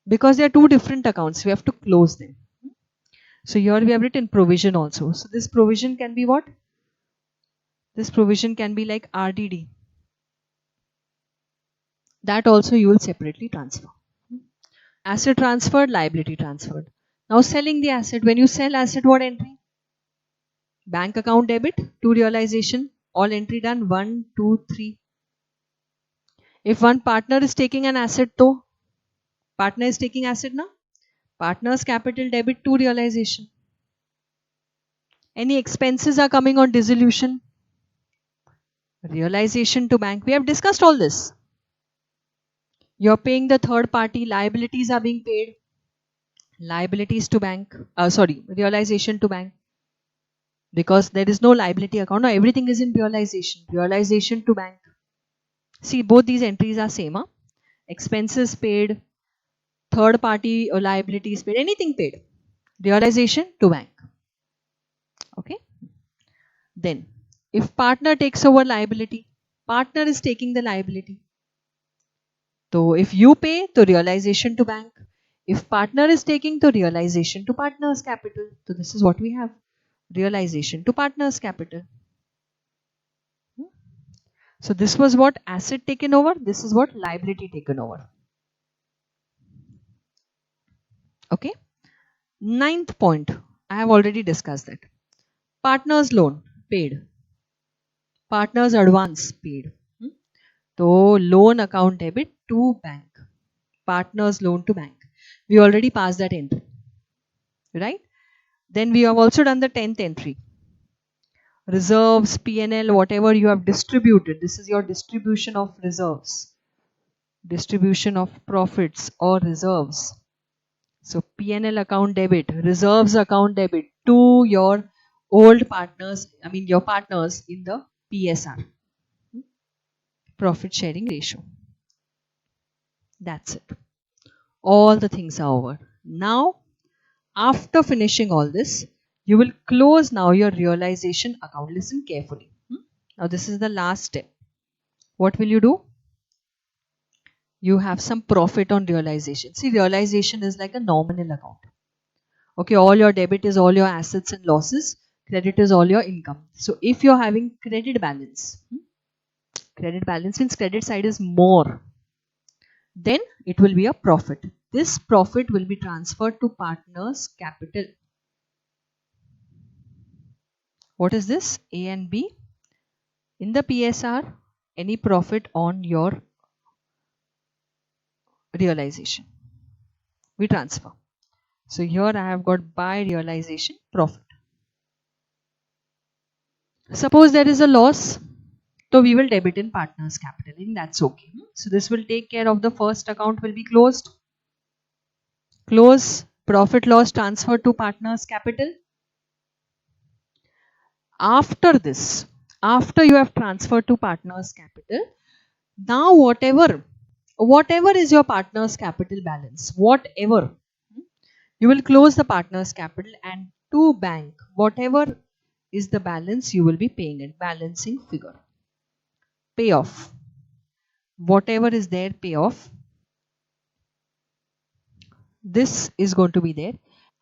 Because they are two different accounts, we have to close them. So here we have written provision also. So this provision can be what? This provision can be like RDD. That also you will separately transfer. Asset transferred, liability transferred. Now selling the asset. When you sell asset, what entry? Bank account debit to realization. All entry done. 1, 2, 3. If one partner is taking an asset, though, partner is taking asset now. Partner's capital debit to realization. Any expenses are coming on dissolution. Realization to bank. We have discussed all this. You're paying the third party. Liabilities are being paid. Liabilities to bank. Realization to bank. Because there is no liability account. No, everything is in realization. Realization to bank. See, both these entries are same. Huh? Expenses paid. Third party or liabilities paid. Anything paid. Realization to bank. Okay. Then, if partner takes over liability, partner is taking the liability. So, if you pay, to realization to bank. If partner is taking, to realization to partner's capital. So, this is what we have. Realization to partner's capital. So, this was what? Asset taken over. This is what? Liability taken over. Okay. Ninth point. I have already discussed that. Partner's loan paid. Partner's advance paid. So, loan account debit to bank. Partner's loan to bank. We already passed that entry. Right? Then we have also done the 10th entry. Reserves, P&L, whatever you have distributed. This is your distribution of reserves. Distribution of profits or reserves. So, P&L account debit, reserves account debit to your old partners, your partners in the PSR. Profit sharing ratio. That's it. All the things are over. Now, after finishing all this, you will close now your realization account. Listen carefully. Now, this is the last step. What will you do? You have some profit on realization. See, realization is like a nominal account. Okay, all your debit is all your assets and losses. Credit is all your income. So, if you're having credit balance means credit side is more, then it will be a profit. This profit will be transferred to partners' capital. What is this? A and B. In the PSR, any profit on your realization, we transfer. So here I have got by realization profit. Suppose there is a loss, so we will debit in partners' capital, and that's okay. So this will take care of the first account will be closed. Close, profit loss transfer to partners' capital. After this, after you have transferred to partners' capital, now whatever is your partner's capital balance, whatever, you will close the partner's capital, and to bank, whatever is the balance you will be paying it, balancing figure. Payoff. Whatever is there, payoff. This is going to be there.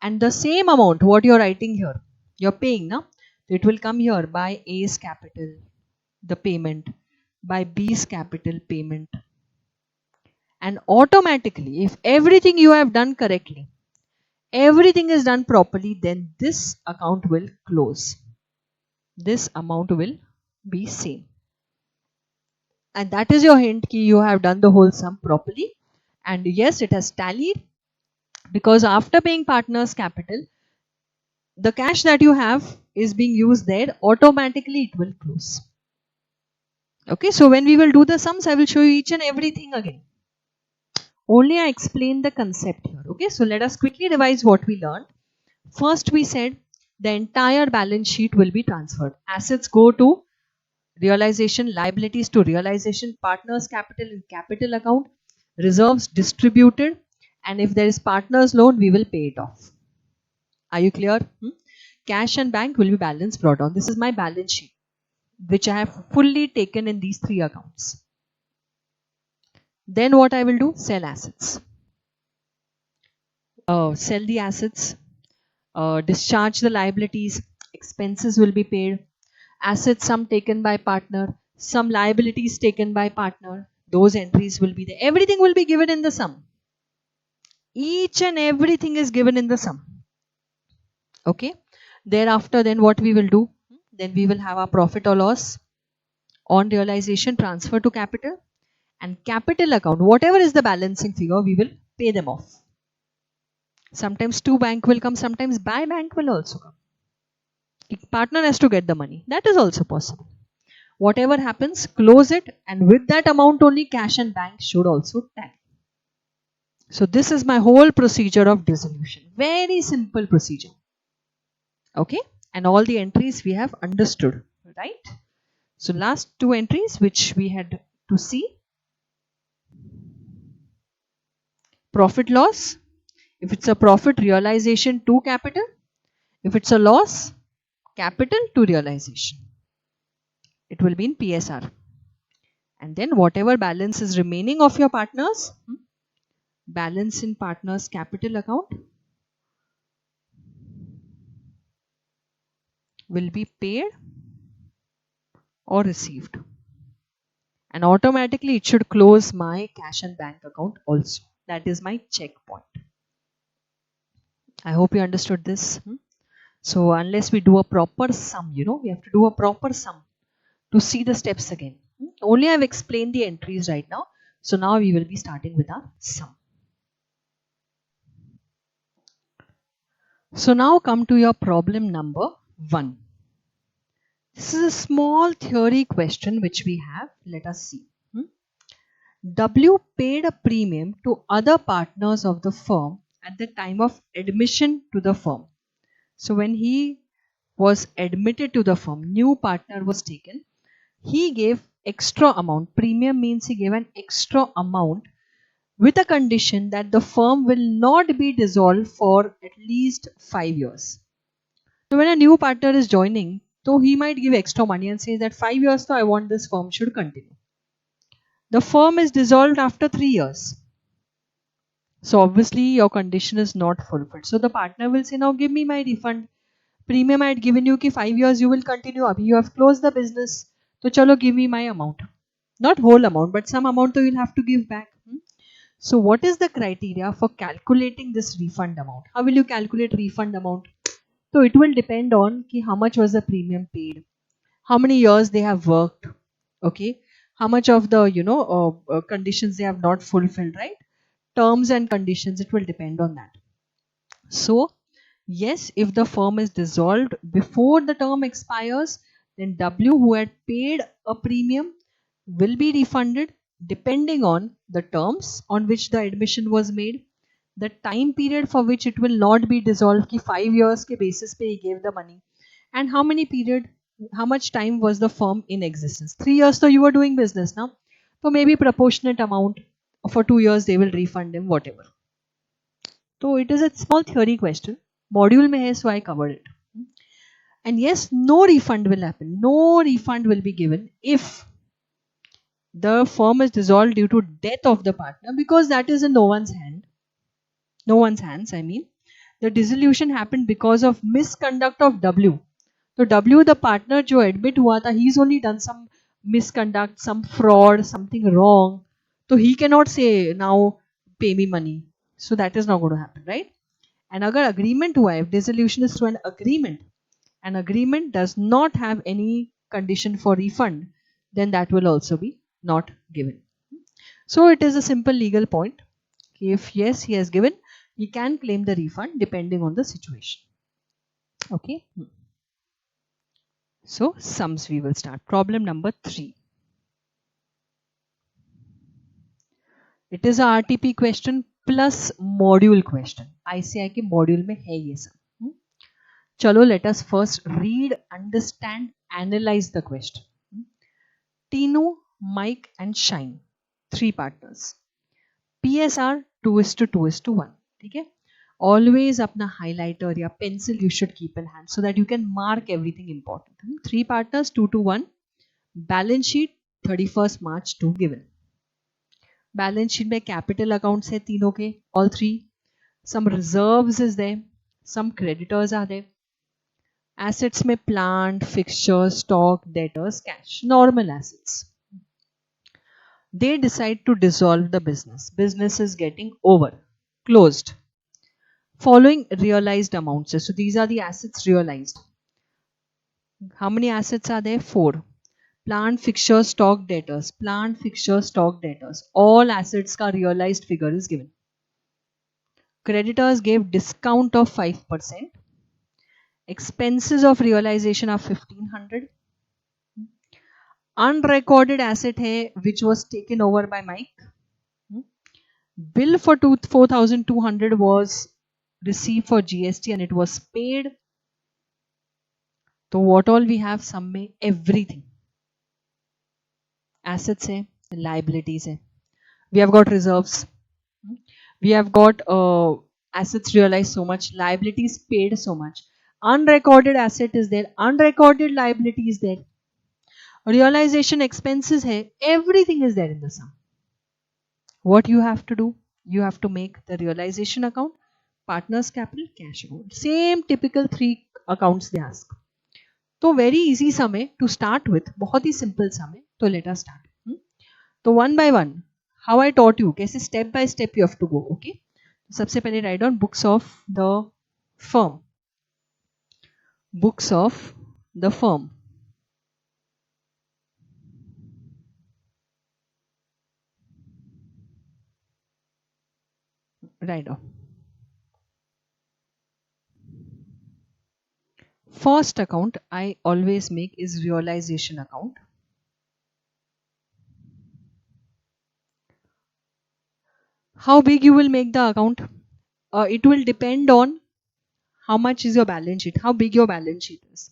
And the same amount, what you're writing here, you're paying now. It will come here by A's capital, the payment, by B's capital payment. and automatically, if everything you have done correctly, everything is done properly, then this account will close. This amount will be same. And that is your hint कि you have done the whole sum properly. And yes, it has tallied, because after paying partners capital, the cash that you have is being used there, automatically it will close. Okay, so when we will do the sums, I will show you each and everything again. Only I explain the concept here. Okay, so let us quickly revise what we learned. First, we said the entire balance sheet will be transferred. Assets go to realization, liabilities to realization, partners capital in capital account, reserves distributed, and if there is partners loan, we will pay it off. Are you clear? Cash and bank will be balance brought on. This is my balance sheet, which I have fully taken in these three accounts. Then what I will do? Sell assets. Sell the assets, discharge the liabilities, expenses will be paid, assets some taken by partner, some liabilities taken by partner, those entries will be there. Everything will be given in the sum. Each and everything is given in the sum. Okay. Thereafter, then what we will do? Then we will have our profit or loss on realization transfer to capital, and capital account, whatever is the balancing figure, we will pay them off. Sometimes to bank will come, sometimes by bank will also come. Partner has to get the money. That is also possible. Whatever happens, close it, and with that amount only cash and bank should also tally. So this is my whole procedure of dissolution. Very simple procedure. Okay, and all the entries we have understood, right? So last two entries which we had to see. Profit loss. If it's a profit, realization to capital. If it's a loss, capital to realization. It will be in PSR. And then whatever balance is remaining of your partners, balance in partners capital account will be paid or received. And automatically it should close my cash and bank account also. That is my checkpoint. I hope you understood this. So unless we do a proper sum, we have to do a proper sum to see the steps again. Only I have explained the entries right now. So now we will be starting with our sum. So now come to your problem number 1. This is a small theory question which we have. Let us see. W paid a premium to other partners of the firm at the time of admission to the firm. So when he was admitted to the firm, new partner was taken, he gave extra amount. Premium means he gave an extra amount with a condition that the firm will not be dissolved for at least 5 years. So when a new partner is joining, so he might give extra money and say that 5 years, so I want this firm should continue. The firm is dissolved after 3 years. So obviously your condition is not fulfilled. So the partner will say, now give me my refund. Premium I had given you ki 5 years you will continue. Abhi you have closed the business. So chalo give me my amount. Not whole amount, but some amount you will have to give back. So what is the criteria for calculating this refund amount? How will you calculate refund amount? So it will depend on ki how much was the premium paid, how many years they have worked, okay, how much of the conditions they have not fulfilled, right? Terms and conditions, it will depend on that. So yes, if the firm is dissolved before the term expires, then W who had paid a premium will be refunded depending on the terms on which the admission was made, the time period for which it will not be dissolved, ki 5 years ke basis pe he gave the money, and how much time was the firm in existence. 3 years so you were doing business now, so maybe proportionate amount for 2 years they will refund him, whatever. So it is a small theory question. Module mein hai, so I covered it. And yes, no refund will happen. No refund will be given if the firm is dissolved due to death of the partner, because that is in no one's hand. No one's hands, I mean. The dissolution happened because of misconduct of W. So W, the partner jo admit hua tha, he's only done some misconduct, some fraud, something wrong. So he cannot say now pay me money. So that is not going to happen, right? And agar agreement hua hai, if dissolution is through an agreement does not have any condition for refund, then that will also be not given. So it is a simple legal point. If yes, he has given, he can claim the refund depending on the situation. Okay. So sums we will start. Problem number 3. It is a RTP question plus module question. ICI के module में है ये सब. Chalo, let us first read, understand, analyze the question. Tino, Mike and Shine, 3 partners. PSR 2:2:1. ठीक है? Always अपना highlighter या pencil you should keep in hand so that you can mark everything important. 3 partners, 2:1. Balance sheet 31st March 2 given. Balance sheet में capital accounts है तीनों के, all 3. Some reserves is there. Some creditors are there. Assets में plant, fixtures, stock, debtors, cash. Normal assets. They decide to dissolve the business. Business is getting over, closed. Following realized amounts. So these are the assets realized. How many assets are there? 4. Plant, fixtures, stock, debtors. Plant, fixtures, stock, debtors. All assets ka realized figure is given. Creditors gave discount of 5%. Expenses of realization are 1500. Unrecorded asset hai which was taken over by Mike. Bill for 4,200 was received for GST and it was paid. So what all we have? Sum में everything. Assets hai, liabilities hai. We have got reserves. We have got assets realized so much, liabilities paid so much. Unrecorded asset is there, unrecorded liability is there. Realization expenses hai, everything is there in the sum. What you have to do? You have to make the realization account, partners capital, cash account. Same typical 3 accounts they ask. तो very easy sum है to start with, बहुत ही simple sum है. तो let us start. तो one by one, how I taught you, कैसे step by step you have to go. Okay. सबसे पहले write down books of the firm. Books of the firm. Write down. First account I always make is realization account. How big you will make the account? It will depend on how much is your balance sheet, how big your balance sheet is.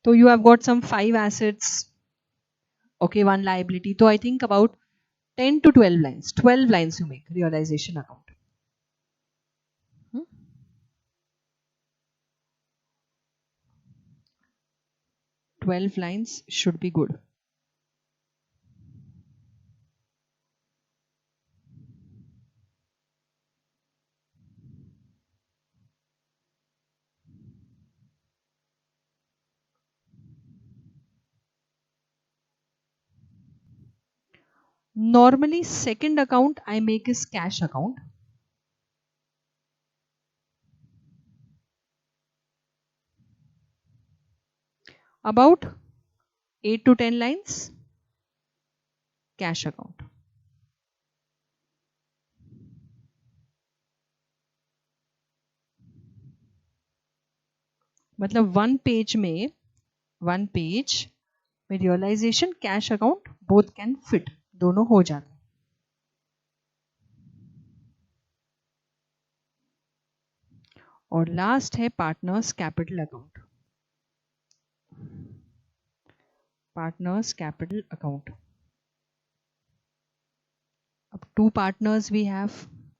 So you have got some 5 assets, okay, 1 liability. So I think about 10 to 12 lines. 12 lines you make realization account. 12 lines should be good. Normally second account I make is cash account. About 8 to 10 lines, cash account. मतलब one page में realization, cash account both can fit, दोनों हो जाते. और last है partners capital account. Partners capital account. Up 2 partners we have,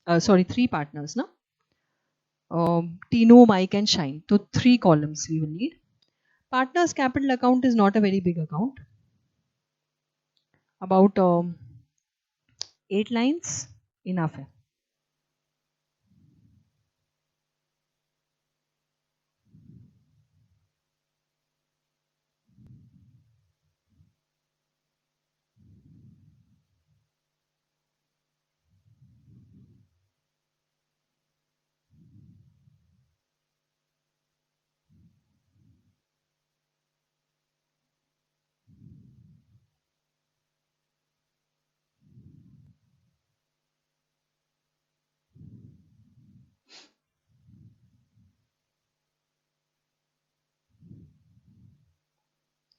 3 partners, no? Tino, Mike and Shine. So 3 columns we will need. Partners capital account is not a very big account. About 8 lines enough hai.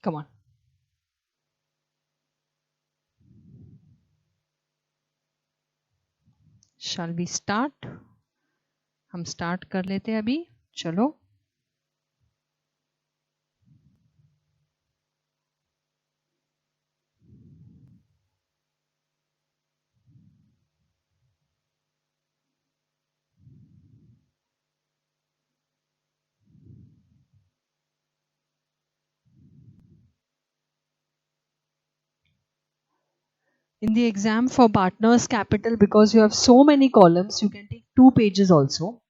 Come on. Shall we start? हम start कर लेते हैं अभी. चलो. In the exam for partners capital, because you have so many columns, you can take 2 pages also.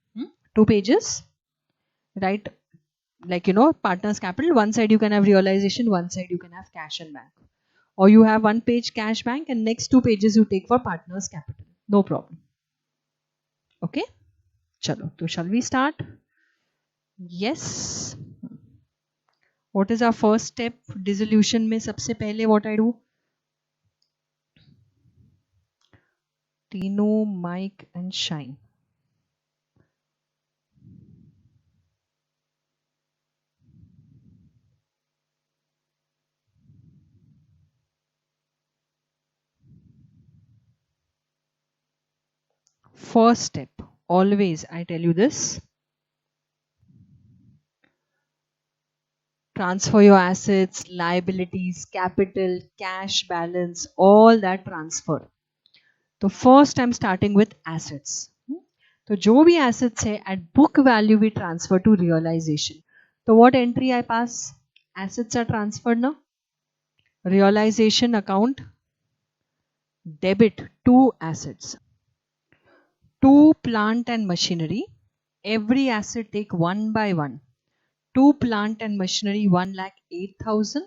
2 pages, right? Like, partners capital, one side you can have realization, one side you can have cash and bank. Or you have 1 page cash bank and next 2 pages you take for partners capital. No problem. Okay? Chalo. So shall we start? Yes. What is our first step? Dissolution में सबसे पहले what I do? Tino, Mike and Shine. First step, always I tell you this. Transfer your assets, liabilities, capital, cash balance, all that transfer. So first I'm starting with assets. तो जो भी assets है at book value we transfer to realization. So what entry I pass? Assets are transferred now. Realization account debit to assets. To plant and machinery. Every asset take one by one. To plant and machinery 1,08,000.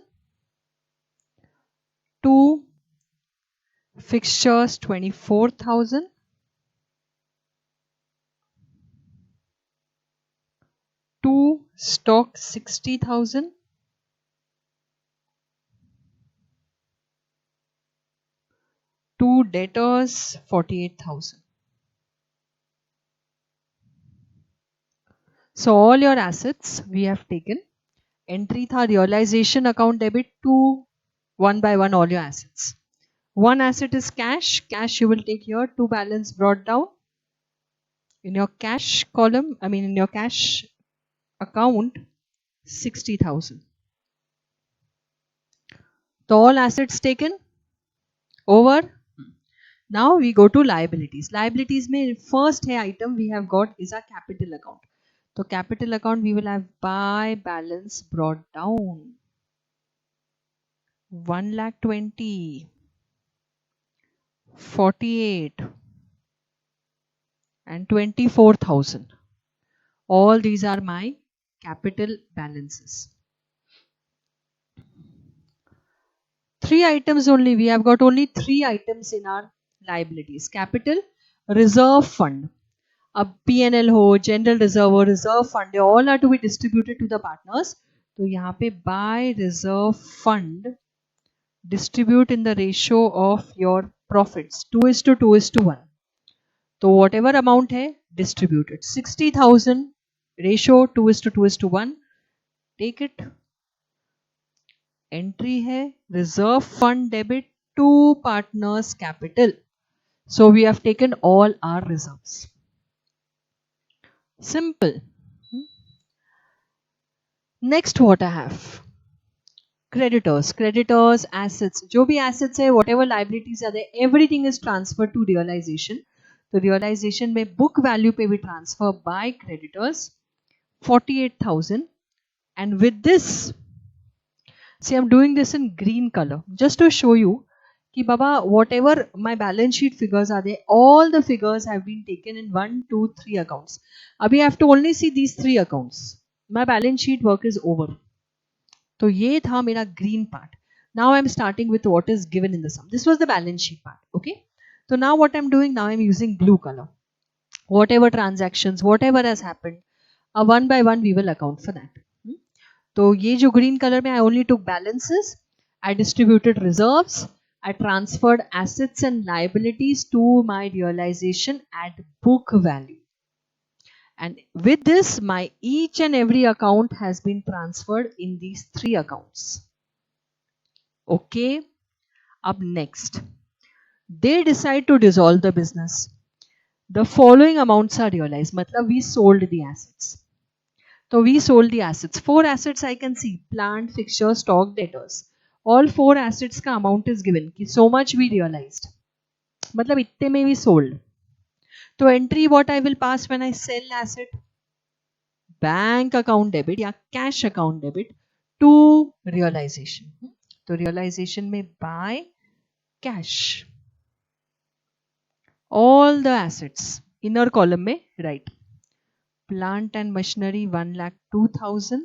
To fixtures 24,000. To stock 60,000. To debtors 48,000. So all your assets we have taken. Entry tha realization account debit to one by one all your assets. One asset is cash. Cash you will take here. To balance brought down. In your cash column, in your cash account 60,000. So all assets taken. Over. Now we go to liabilities. Liabilities mein first hai item we have got is a capital account. So capital account we will have by balance brought down. 1,20,000, 48 and 24,000. All these are my capital balances. 3 items only. We have got only 3 items in our liabilities. Capital, reserve fund. A P&L हो, general reserve हो, reserve fund, they all are to be distributed to the partners. तो यहाँ पे by reserve fund distribute in the ratio of your profits 2:2:1. तो whatever amount है distributed 60,000 ratio 2:2:1. Take it. Entry है reserve fund debit to partners capital. So we have taken all our reserves. Simple. Next what I have? Creditors, assets. जो भी assets है, whatever liabilities are there, everything is transferred to realization. तो realization में book value पे भी transfer by creditors 48,000. And with this, see I'm doing this in green color just to show you कि Baba, whatever my balance sheet figures are there, all the figures have been taken in 1, 2, 3 accounts. Abhi I have to only see these 3 accounts. My balance sheet work is over. तो ये था मेरा green part. Now I'm starting with what is given in the sum. This was the balance sheet part. Okay. So now what I'm doing, now I'm using blue color. Whatever transactions, whatever has happened, one by one we will account for that. तो ये जो green color में I only took balances, I distributed reserves, I transferred assets and liabilities to my realization at book value. And with this, my each and every account has been transferred in these 3 accounts. Okay. Up next, they decide to dissolve the business. The following amounts are realized. Matlab we sold the assets. So we sold the assets. 4 assets I can see. Plant, fixture, stock, debtors. All 4 assets ka amount is given. Ki so much we realized. Matlab itte mein we sold. So entry what I will pass when I sell asset? Bank account debit या cash account debit to realization. तो realization में buy cash. All the assets. Inner column में write. Plant and machinery 1,02,000.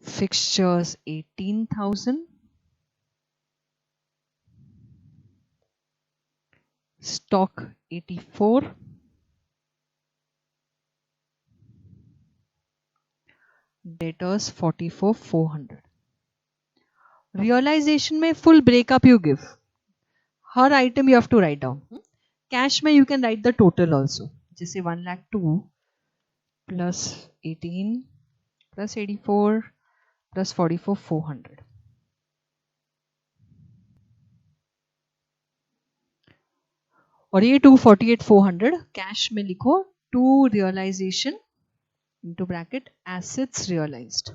Fixtures 18,000. Stock 84. Debtors 44,400. Realization में full breakup you give. Her item you have to write down. Cash में you can write the total also. जैसे 1,02,000 plus 18 plus 84 plus 44,400. और ये 248,400 cash में लिखो to realization into bracket assets realized.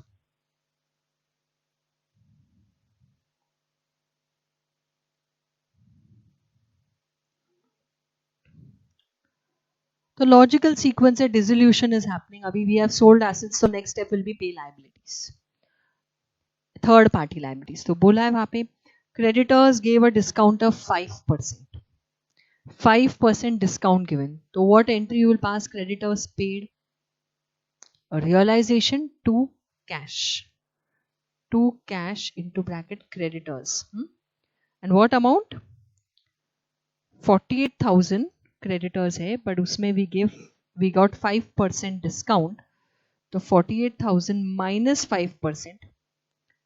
The logical sequence of dissolution is happening. Abhi we have sold assets, so next step will be pay liabilities. Third party liabilities. तो बोला है वहाँ पे creditors gave a discount of 5%. 5% discount given. So what entry you will pass? Creditors paid a realization to cash. To cash into bracket creditors. And what amount? 48,000 creditors है, but उसमें we got 5% discount. तो 48,000 minus 5%,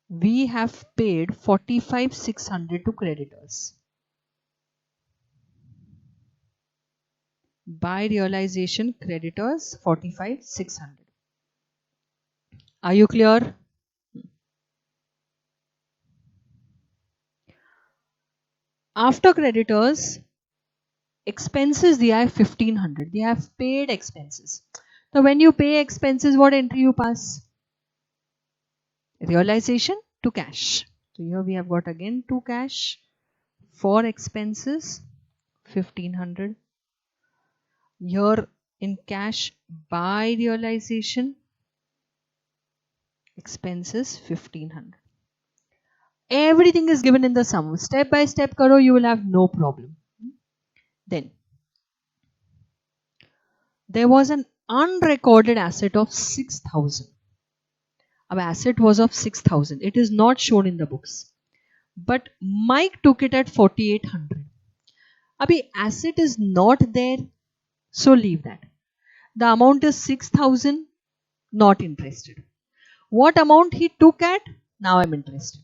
we have paid 45,600 to creditors. By realization creditors 45,600. Are you clear? After creditors, expenses दिया है 1,500. They have paid expenses. So when you pay expenses, what entry you pass? Realization to cash. So here we have got again to cash. For expenses 1,500. Here in cash by realization expenses 1,500. Everything is given in the sum. Step by step karo, you will have no problem. Then there was an unrecorded asset of 6,000. Our asset was of 6,000. It is not shown in the books. But Mike took it at 4,800. Abhi asset is not there, so leave that. The amount is 6,000, not interested. What amount he took at? Now I'm interested.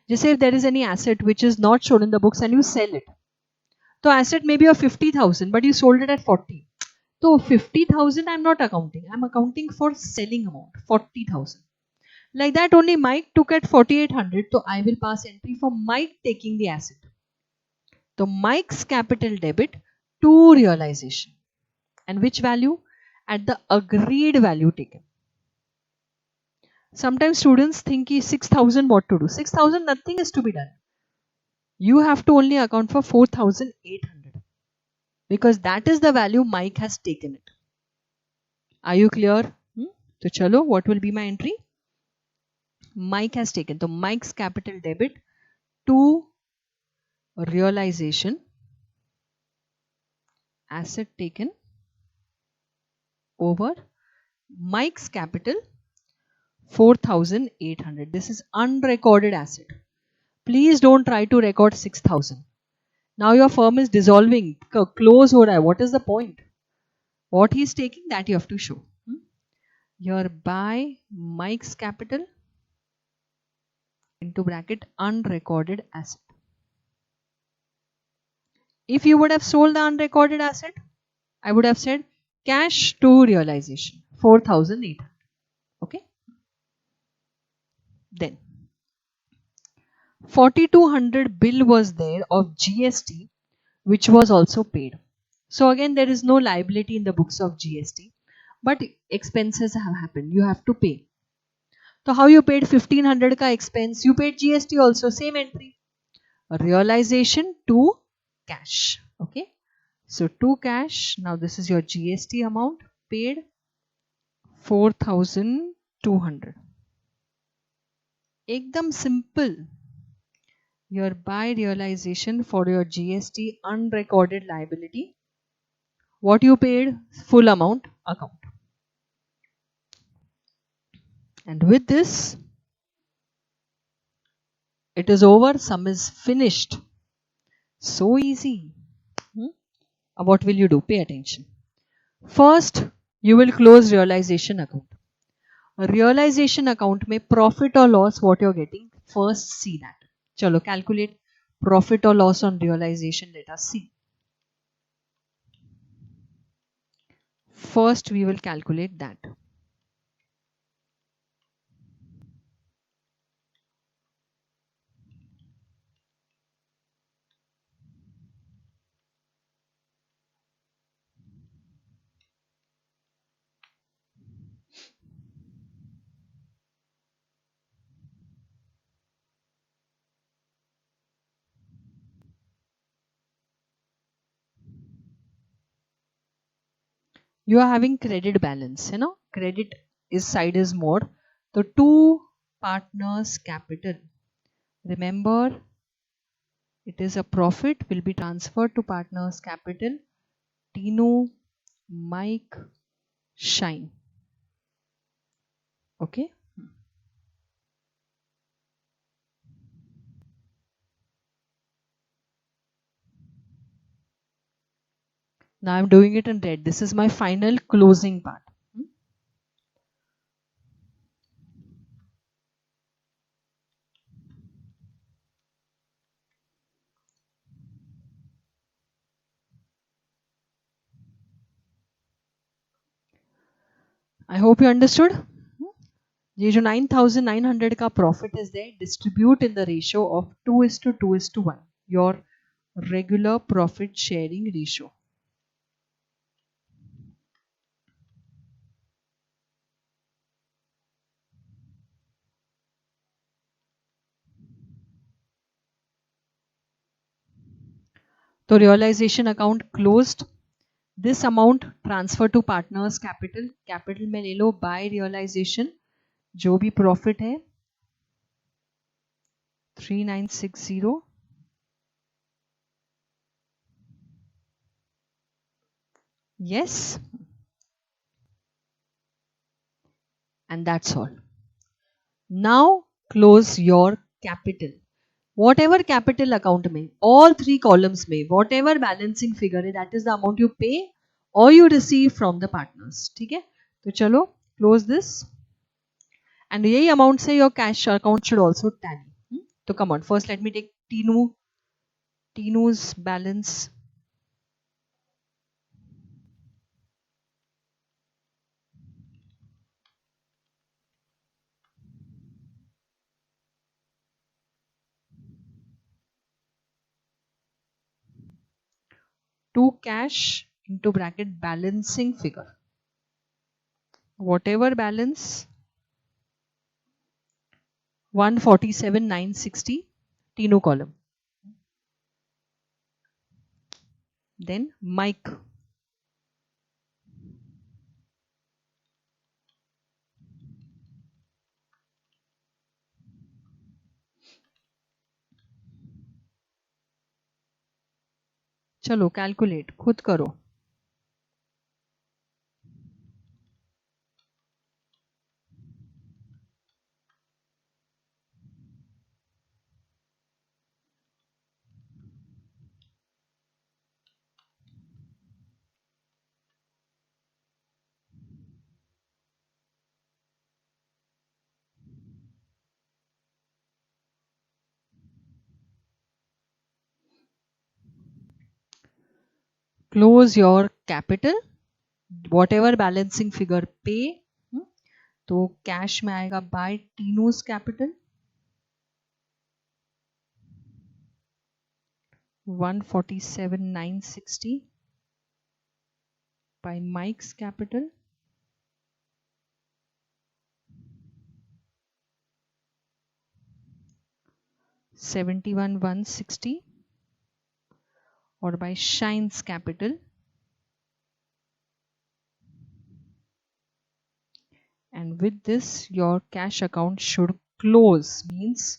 Just say if there is any asset which is not shown in the books and you sell it. So asset may be of 50,000, but you sold it at 40. So 50,000 I'm not accounting. I'm accounting for selling amount, 40,000. Like that only Mike took at 4,800. So I will pass entry for Mike taking the asset. So Mike's capital debit to realization. And which value? At the agreed value taken. Sometimes students think 6,000 what to do. 6,000 nothing is to be done. You have to only account for 4,800 because that is the value Mike has taken it. Are you clear? So chalo, what will be my entry? Mike has taken. So Mike's capital debit to realization, asset taken over Mike's capital 4,800. This is unrecorded asset. Please don't try to record 6,000. Now your firm is dissolving. Close ho raha hai. What is the point? What he is taking, that you have to show. Here by Mike's capital into bracket unrecorded asset. If you would have sold the unrecorded asset, I would have said cash to realization 4,800. Okay. Then 4200 bill was there of GST which was also paid. So again there is no liability in the books of GST, but expenses have happened. You have to pay. So how you paid 1500 ka expense? You paid GST also, same entry. Realization to cash. Okay. So to cash, now this is your GST amount paid 4200. Ekdam simple. Your by realization for your GST unrecorded liability. What you paid? Full amount account. And with this, it is over. Sum is finished. So easy. What will you do? Pay attention. First, you will close realization account. Realization account में profit or loss what you're getting. First see that. Chalo calculate profit or loss on realization. Let us see. First we will calculate that. You are having credit balance, you know, credit is side is more. So two partners capital. Remember, it is a profit will be transferred to partners capital. Tinu, Mike, Shine. Okay. Now I'm doing it in red. This is my final closing part. I hope you understood. ये जो 9900 का profit is there, distribute in the ratio of 2:2:1, your regular profit sharing ratio. So realization account closed. This amount transfer to partners capital. Capital में ले लो by realization. जो भी profit है 3960. Yes. And that's all. Now close your capital. Whatever capital account में, all three columns में, whatever balancing figure है, that is the amount you pay or you receive from the partners. ठीक है? तो चलो close this. And यही amount से your cash account should also tally. So come on, first let me take Tinu's balance. To cash into bracket balancing figure. Whatever balance 147,960 Tinu column. Then Mike. चलो calculate खुद करो. Close your capital. Whatever balancing figure pay. तो cash में आएगा by Tinu's capital. 147,960 by Mike's Capital. 71,160 or by Shine's Capital. And with this, your cash account should close, means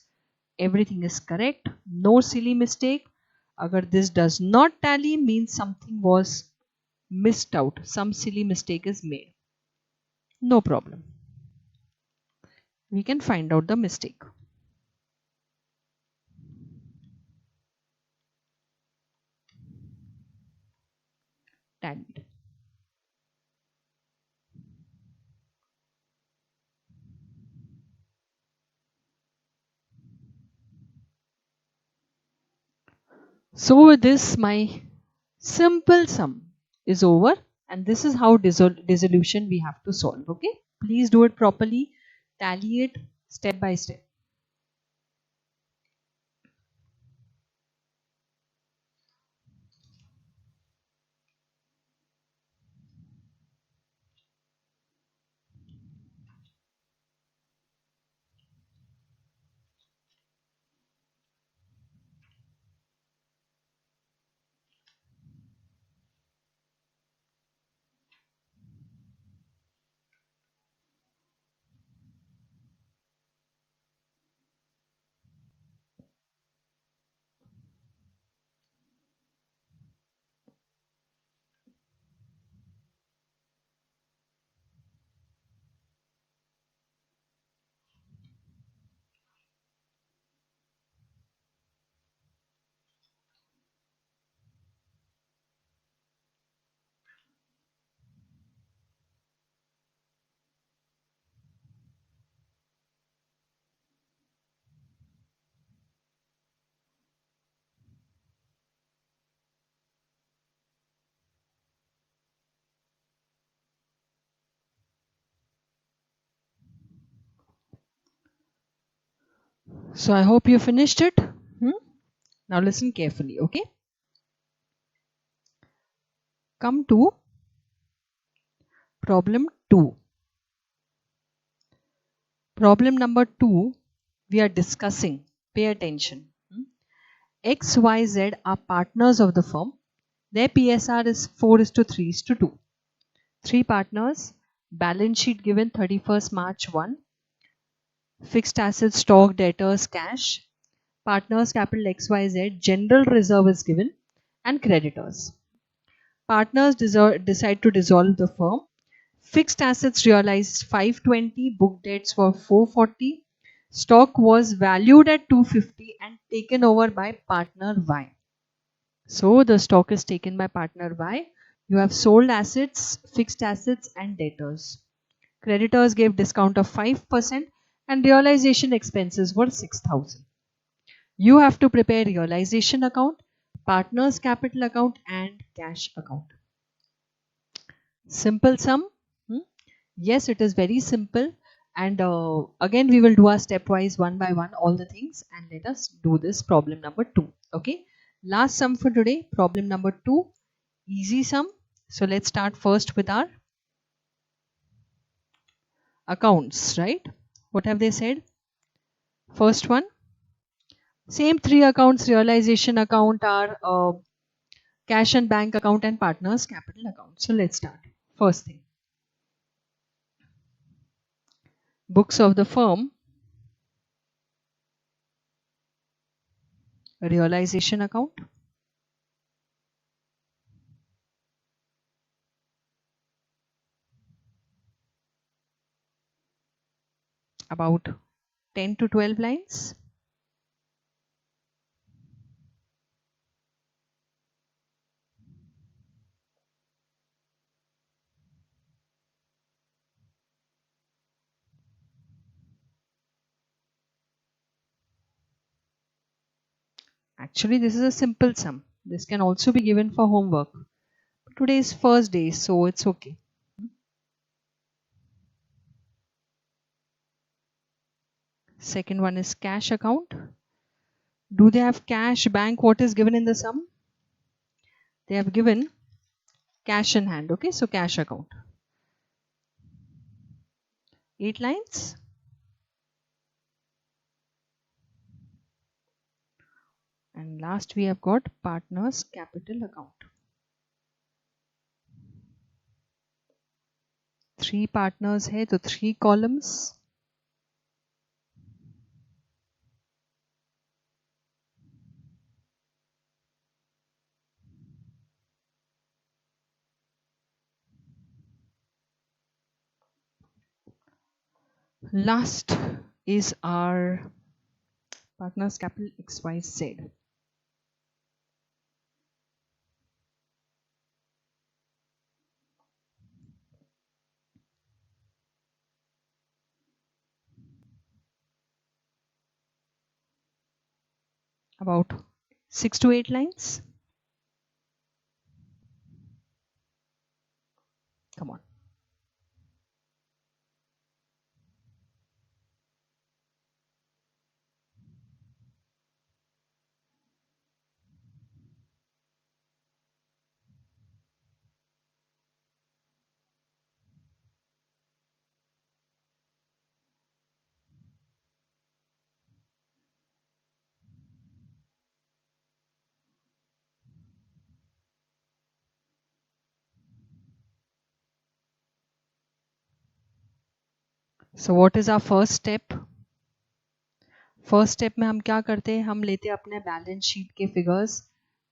everything is correct, no silly mistake. Agar this does not tally, means something was missed out, some silly mistake is made. No problem. We can find out the mistake. Tallied. So with this, my simple sum is over, and this is how dissolution we have to solve. Okay, please do it properly, tally it step by step. So I hope you finished it. Now listen carefully, okay? Come to problem 2. Problem number 2 we are discussing. Pay attention. X, Y, Z are partners of the firm. Their PSR is 4:3:2. 3 partners. Balance sheet given 31st March 1. Fixed assets, stock, debtors, cash. Partners capital XYZ. General reserve is given. And creditors. Partners decide to dissolve the firm. Fixed assets realized 520, book debts were 440, stock was valued at 250 and taken over by partner Y. So the stock is taken by partner Y. You have sold assets, fixed assets and debtors. Creditors gave discount of 5% and realization expenses were 6,000. You have to prepare realization account, partners capital account and cash account. Simple sum. Yes, it is very simple. And again, we will do our stepwise one by one all the things, and let us do this problem number 2. Okay. Last sum for today, problem number 2, easy sum. So let's start first with our accounts, right? What have they said? First one, same 3 accounts, realization account are cash and bank account and partners capital account. So let's start. First thing, books of the firm, realization account, about 10 to 12 lines. Actually, this is a simple sum. This can also be given for homework. Today is first day, so it's okay. Second one is cash account. Do they have cash, bank? What is given in the sum? They have given cash in hand. Okay, so cash account. 8 lines. And last we have got partners capital account. 3 partners hai, so 3 columns. Last is our partners capital XYZ. About 6 to 8 lines. Come on. So what is our first step? First step में हम क्या करते हैं, हम लेते हैं अपने balance sheet के figures,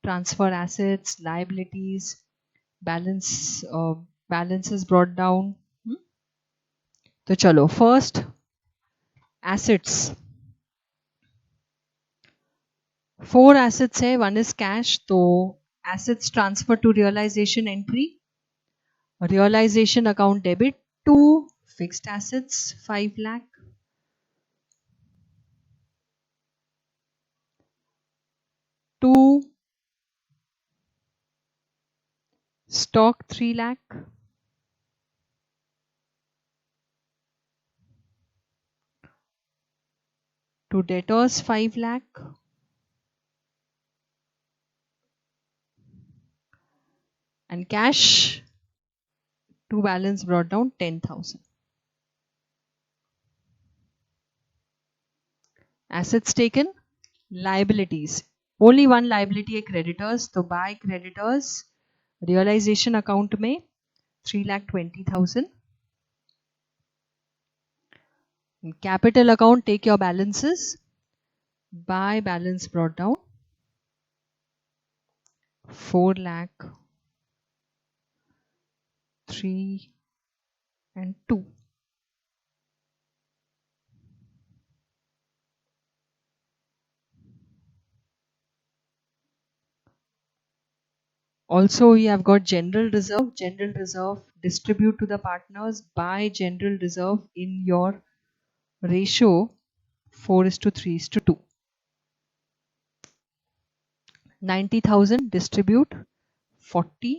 transfer assets, liabilities, balances brought down. तो चलो फर्स्ट एसेट्स, 4 एसेट्स है, 1 इज कैश. तो assets transfer to realization entry, realization account debit to fixed assets 5 lakh, to stock 3 lakh, to debtors 5 lakh, and cash to balance brought down 10,000. Assets taken, liabilities. Only one liability है creditors. तो by creditors, realization account में 3,20,000. In capital account, take your balances. By balance brought down 4 lakh, 3 and 2. Also, we have got general reserve. General reserve distribute to the partners by general reserve in your ratio 4:3:2. 90,000 distribute 40,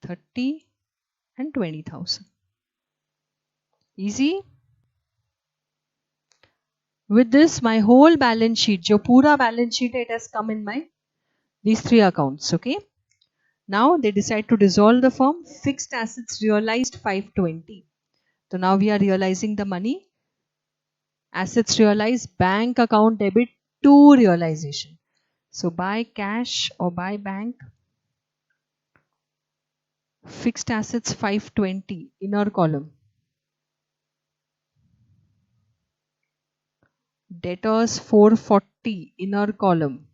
30 and 20,000. Easy. With this, my whole balance sheet, jo pura balance sheet, it has come in my these 3 accounts. Okay. Now they decide to dissolve the firm. Fixed assets realized 520. So now we are realizing the money. Assets realized, bank account debit to realization. So by cash or by bank, fixed assets 520, inner column. Debtors 440, inner column.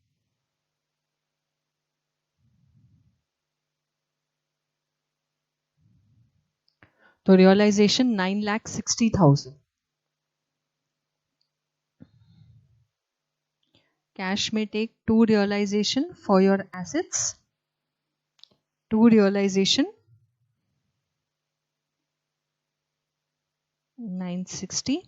So realization 9,60,000. Cash may take 2 realization for your assets. 2 realization 960.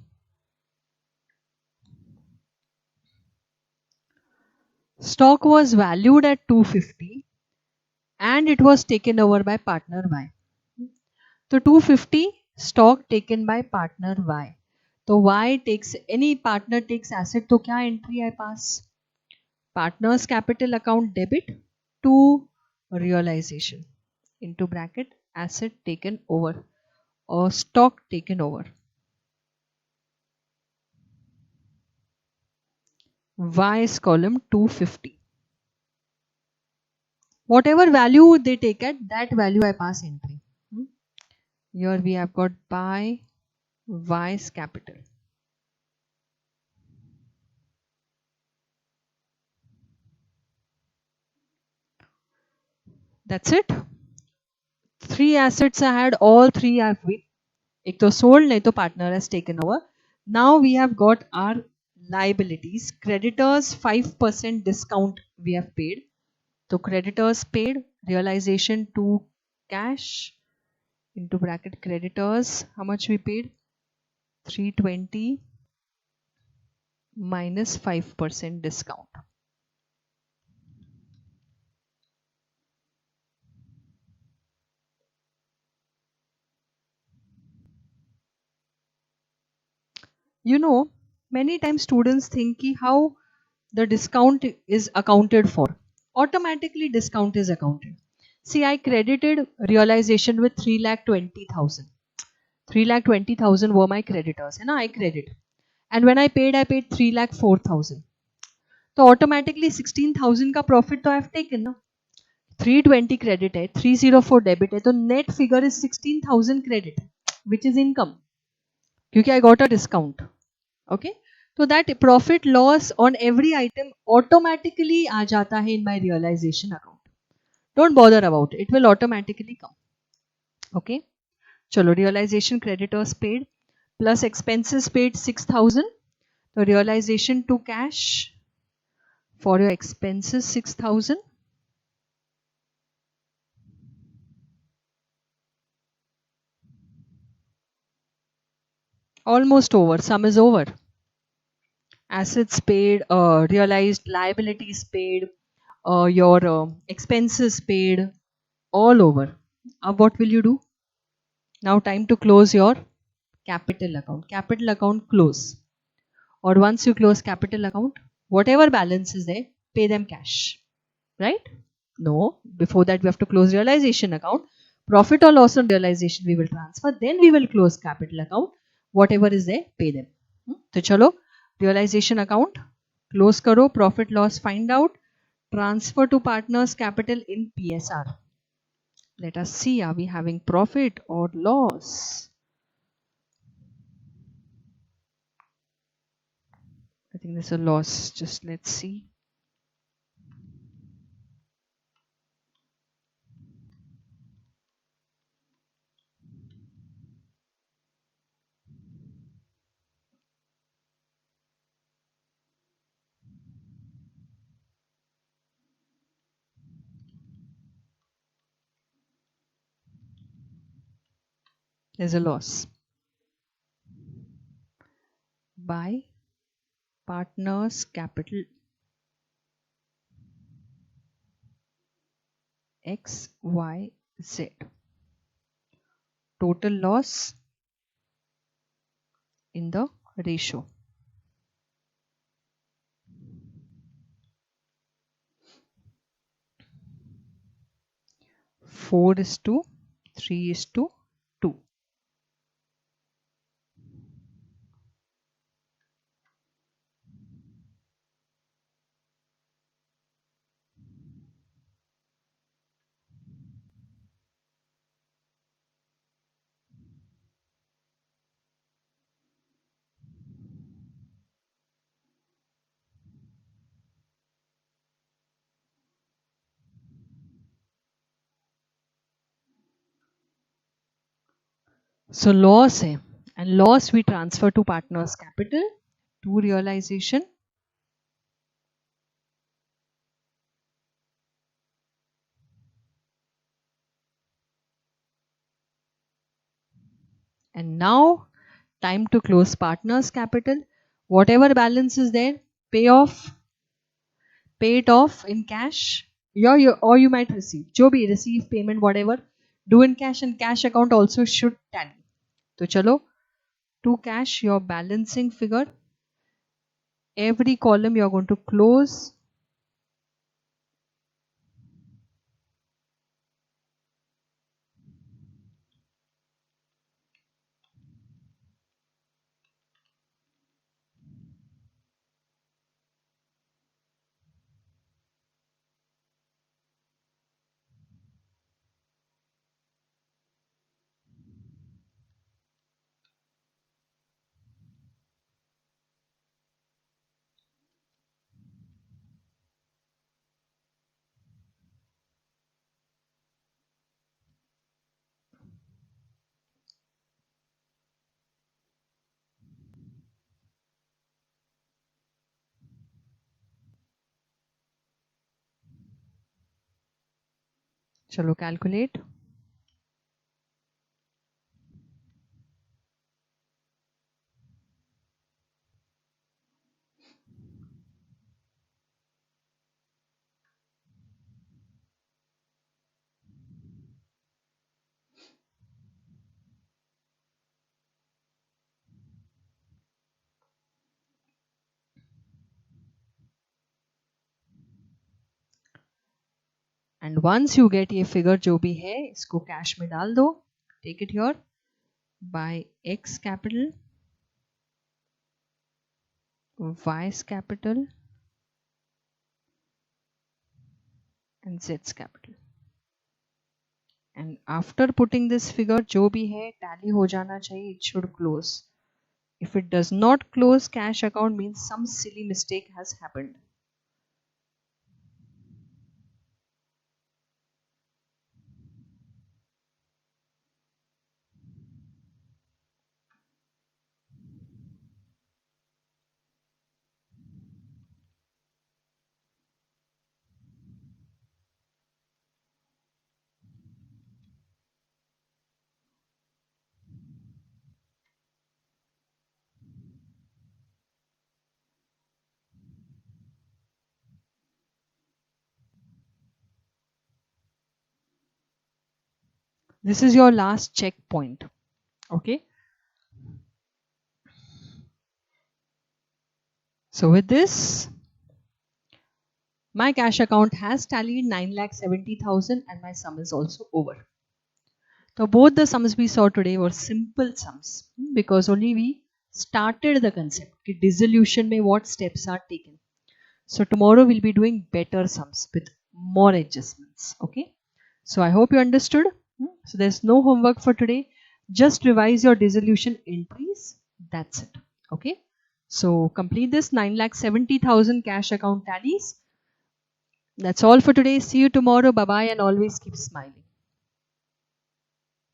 Stock was valued at 250 and it was taken over by partner Y. So 250 stock taken by partner Y. So Y takes, any partner takes asset, तो क्या entry है पास? partners capital account debit to realization into bracket asset taken over or stock taken over. Y is column 250. Whatever value they take at, that value I pass entry. Here we have got by Y's capital. That's it. 3 assets I had, all 3 I've been. एक तो sold, नहीं तो partner has taken over. Now we have got our liabilities. Creditors 5% discount we have paid. So creditors paid, realization to cash into bracket creditors. How much we paid? 320 minus 5% discount. You know, many times students think ki how the discount is accounted for. Automatically discount is accounted. See, I credited realization with 3,20,000. 3,20,000 were my creditors. And I credit. And when I paid 3,04,000. So automatically 16,000 का profit तो I have taken ना. 320 credit है, 304 debit है, तो net figure is 16,000 credit, which is income. क्योंकि I got a discount. Okay, so that profit loss on every item automatically आ जाता है in my realization account. Don't bother about it. It will automatically come. Okay. चलो realization creditors paid plus expenses paid 6,000. So realization to cash for your expenses 6,000. Almost over. Sum is over. Assets paid, realized liabilities paid, your expenses paid, all over. Now what will you do? Now time to close your capital account. Capital account close. Or once you close capital account, whatever balance is there, pay them cash. Right? No. Before that we have to close realization account. Profit or loss on realization we will transfer. Then we will close capital account. Whatever is there, pay them. So chalo, realization account, close karo, profit loss find out, transfer to partners capital in PSR. Let us see, are we having profit or loss? I think there's a loss. Just let's see. There's a loss. By partners capital X, Y, Z. Total loss in the ratio. 4:3:2. So loss है, and loss we transfer to partners capital to realization. And now time to close partners capital. Whatever balance is there, pay it off in cash. Or you might receive. जो भी receive payment whatever, do in cash, and cash account also should tally. तो चलो, to cash your balancing figure. Every column you are going to close चलो calculate. And once you get ये figure जो भी है इसको कैश में डाल दो. Take it your by X capital, Y's capital and जेड्स capital. And after putting this figure जो भी है टैली हो जाना चाहिए. It should close. If it does not close, cash account means some silly mistake has happened. This is your last checkpoint. Okay. So with this, my cash account has tallied 9,70,000 and my sum is also over. So both the sums we saw today were simple sums because only we started the concept. Dissolution mein what steps are taken. So tomorrow we'll be doing better sums with more adjustments. Okay. So I hope you understood. So there's no homework for today. Just revise your dissolution entries. That's it. Okay. So complete this 9,70,000 cash account tallies. That's all for today. See you tomorrow. Bye bye and always keep smiling.